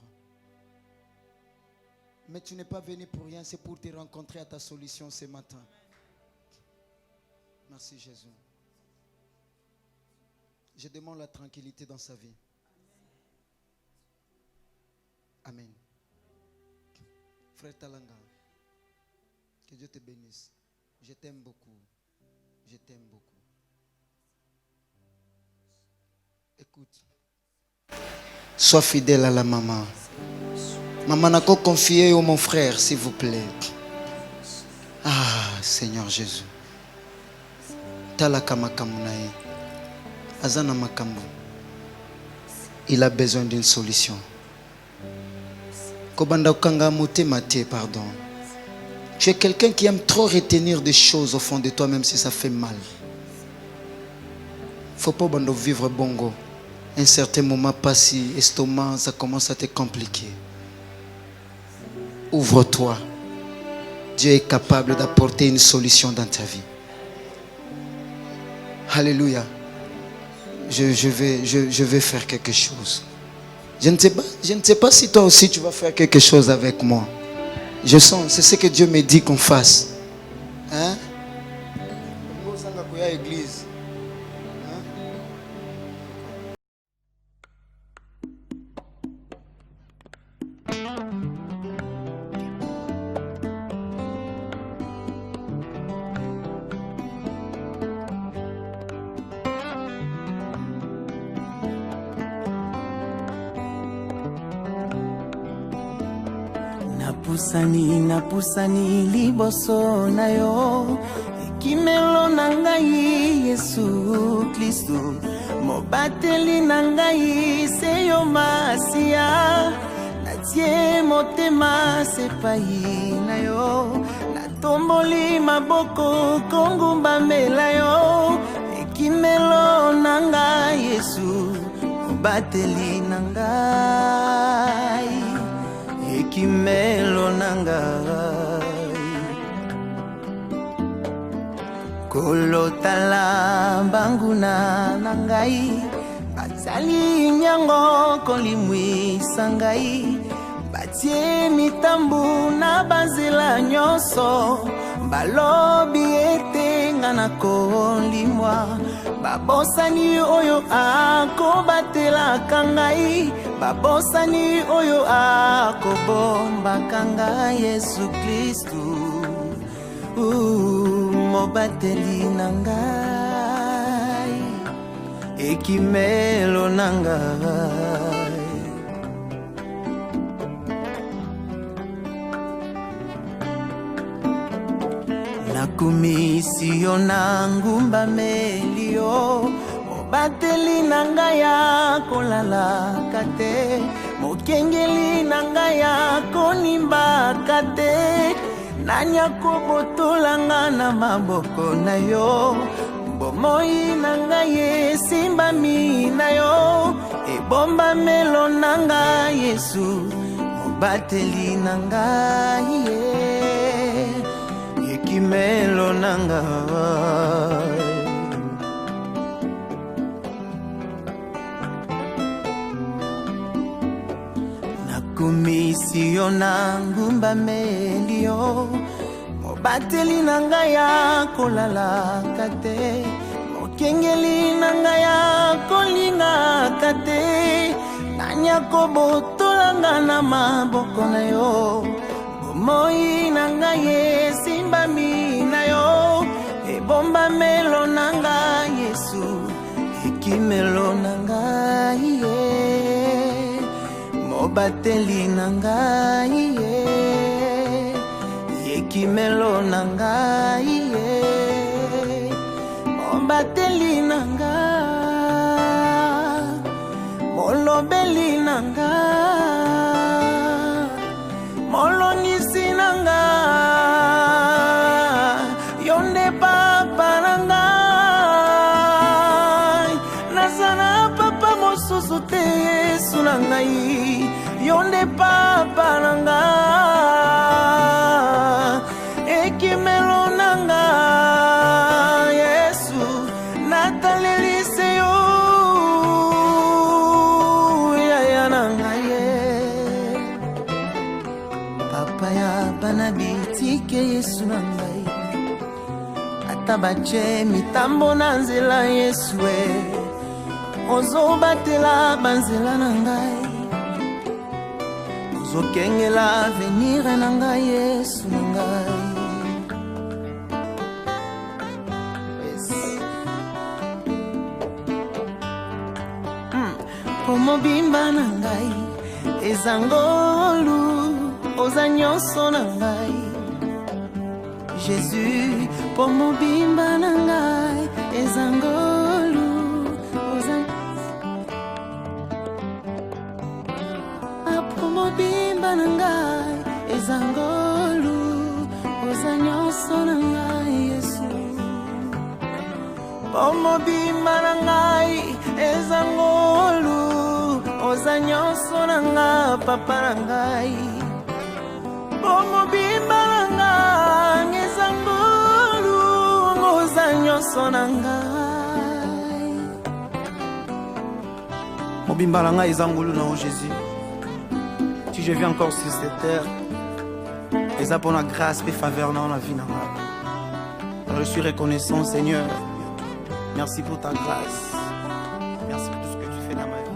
Mais tu n'es pas venu pour rien, c'est pour te rencontrer à ta solution ce matin. Merci Jésus. Je demande la tranquillité dans sa vie. Amen. Frère Talanga, que Dieu te bénisse. Je t'aime beaucoup. Je t'aime beaucoup. Écoute. Sois fidèle à la maman. Maman n'a qu'à confier au mon frère, s'il vous plaît. Ah, Seigneur Jésus. Talaka makamunae. Azana makambu. Il a besoin d'une solution. Kobanda ukanga motema te, pardon. Tu es quelqu'un qui aime trop retenir des choses au fond de toi, même si ça fait mal. Faut pas bando vivre bongo. Un certain moment passe, estomac, ça commence à te compliquer. Ouvre-toi. Dieu est capable d'apporter une solution dans ta vie. Alléluia. Je vais faire quelque chose. Je ne sais pas si toi aussi tu vas faire quelque chose avec moi. Je sens, c'est ce que Dieu me dit qu'on fasse. Hein? ozanga koya église. Napusani liboso na yo ekimelo na ngai Yesu Kristo mobateli na ngai se yo Masia natie motema sepai na yo natomboli maboko kongumbamela yo ekimelo na ngai Yesu mobateli na ngai ekimelo nangai kolotala banguna nangai bazali nyango kolimwisa ngai batie mitambu na banzela nyonso balobi ete nga na kolimwa babosani oyo akobatelaka ngai babosani oyo akobombaka ngai Yesu Kristu mobateli na ngai ekimelo na ngai nakumisi yo na ngumbameli yo mobateli na ngai ya kolalaka te mokengeli na ngai ya konimbaka te nani akobotolanga na maboko na yo bomoi na ngai esimbami na yo ebombamelo na ngai Yesu mobateli na ngai ekimelo na ngai nakumisi yo na ngumbameli yo mobateli na ngai ya kolalaka te mokengeli na ngai ya kolingaka te nani akobotolanga na maboko na yo bomoi na ngai esimbami na yo ebombamelo na ngai Yesu ekimelo na ngai mobateli na ngai ekimelo na ngai mobateli na ngai molobeli na ngai molongisi na ngai yo nde papa na ngai nazana papa mosusu te Yesu na ngai yo nde papa na ngai ekimelo na ngai Yesu natalelise yo yaya na ngai papa ya bana bitike Yesu na ngai ata bache mitambo na nzela Yesu ozobatela banzela na ngai ozokengela avenir na ngai Yesu na ngai po mobimba na ngai ezangolu oza nyonso na ngai Jésus po mobimba na ngai ezangolu oza po mobimba na ngai ezangolu oza nyonso na ngai Yesu po mobimba na ngai ezangolu oza nyonso na ngai papa na ngai po mobimba na ngai ezangolu oza nyonso na ngai mobimba na ngai ezangolu na Jésus si je vis encore sur cette terre eza pour la grâce et faveur dans la vie na ngai Je suis reconnaissant, Seigneur. Merci pour ta grâce. Merci pour tout ce que tu fais dans ma vie.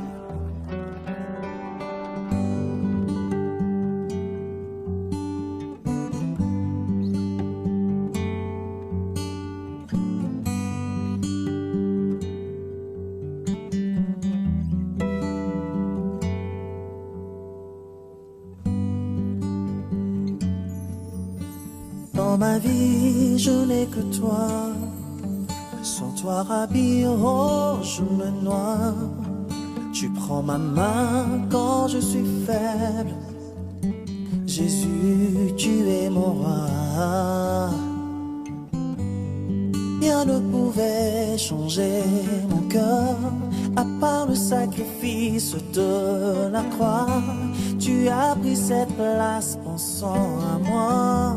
Dans ma vie, je n'ai que toi. Sans toi, Rabbi, oh, je me noie. Tu prends ma main quand je suis faible. Jésus, tu es mon roi. Rien ne pouvait changer mon cœur, à part le sacrifice de la croix. Tu as pris cette place pensant à moi.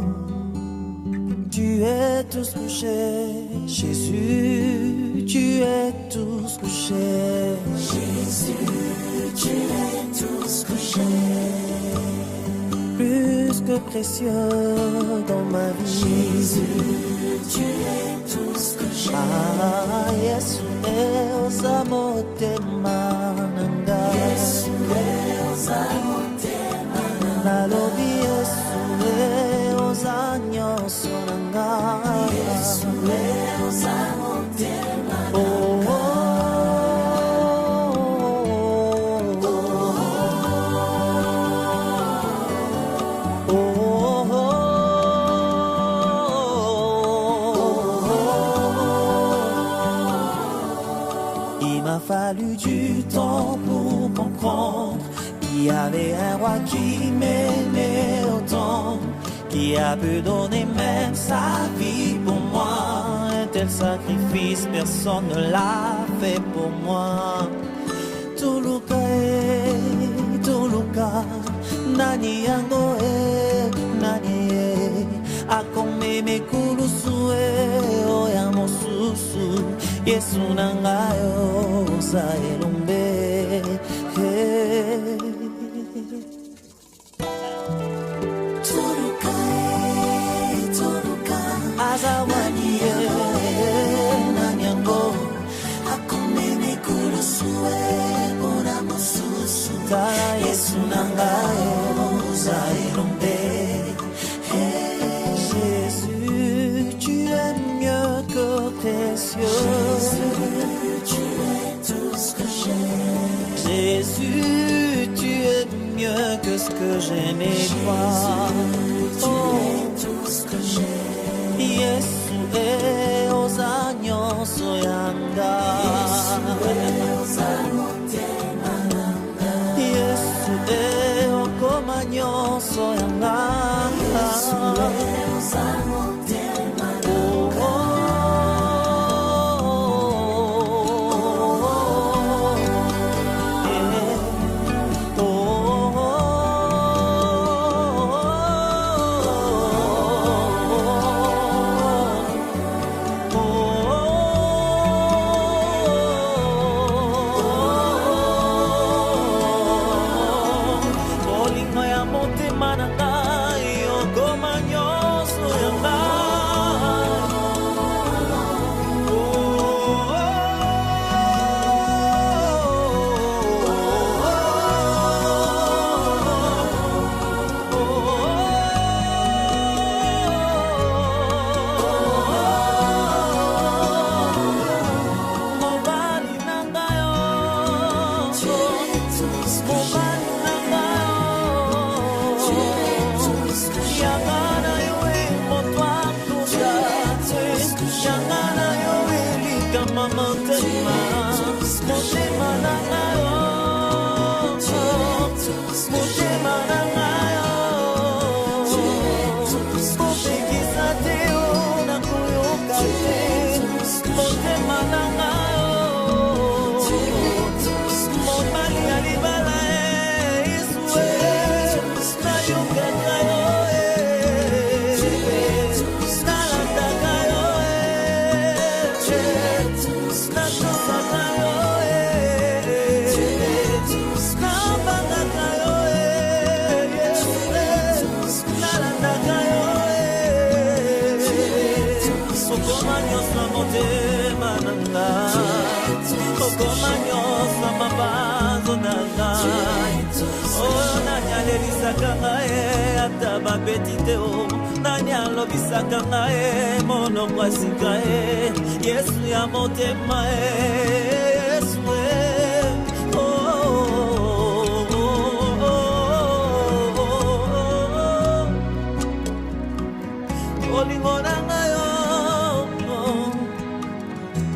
Tu es tout ce que j'ai, Jésus, tu es tout ce que j'ai. Jésus, tu es tout ce que j'ai. Plus que précieux dans ma vie. Jésus, tu es tout ce que j'ai. Ah, Yesu ozamote mananga. Yesu ozamote mananga. Nalobi Yesu ozanyoso nanga. Yesu ozamote mananga. Oh, oh, oh, oh, oh. Il m'a fallu du temps pour comprendre qu'il y avait un roi qui m'aimait autant, qui a pu donner même sa vie pour moi. Un tel sacrifice, personne ne l'a fait pour moi. Tuluka, Tuluka, nani yango nani akome mekulusu oya mosusu Yesu nangayo sa elombe. Tuluka, Tuluka, Azawani nani yango akome mekulusu ora mosusu Yesu nangayo sa elombe. Jésus, tu es mieux que précieux. Jésus, tu es tout ce que j'ai. Jésus, tu es mieux que ce que j'aimais voir. Tu es tout ce que j'ai. Yesu aux agneaux soyanga. Yesu au comagnon soyanga. nanga okoma nyonso mabanzo nanga oyo nani alelisaka ngai ata babeti te o nani alobisaka ngai monoko asika Yesu ya motema Yesu olingo nanga yo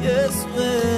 Yesu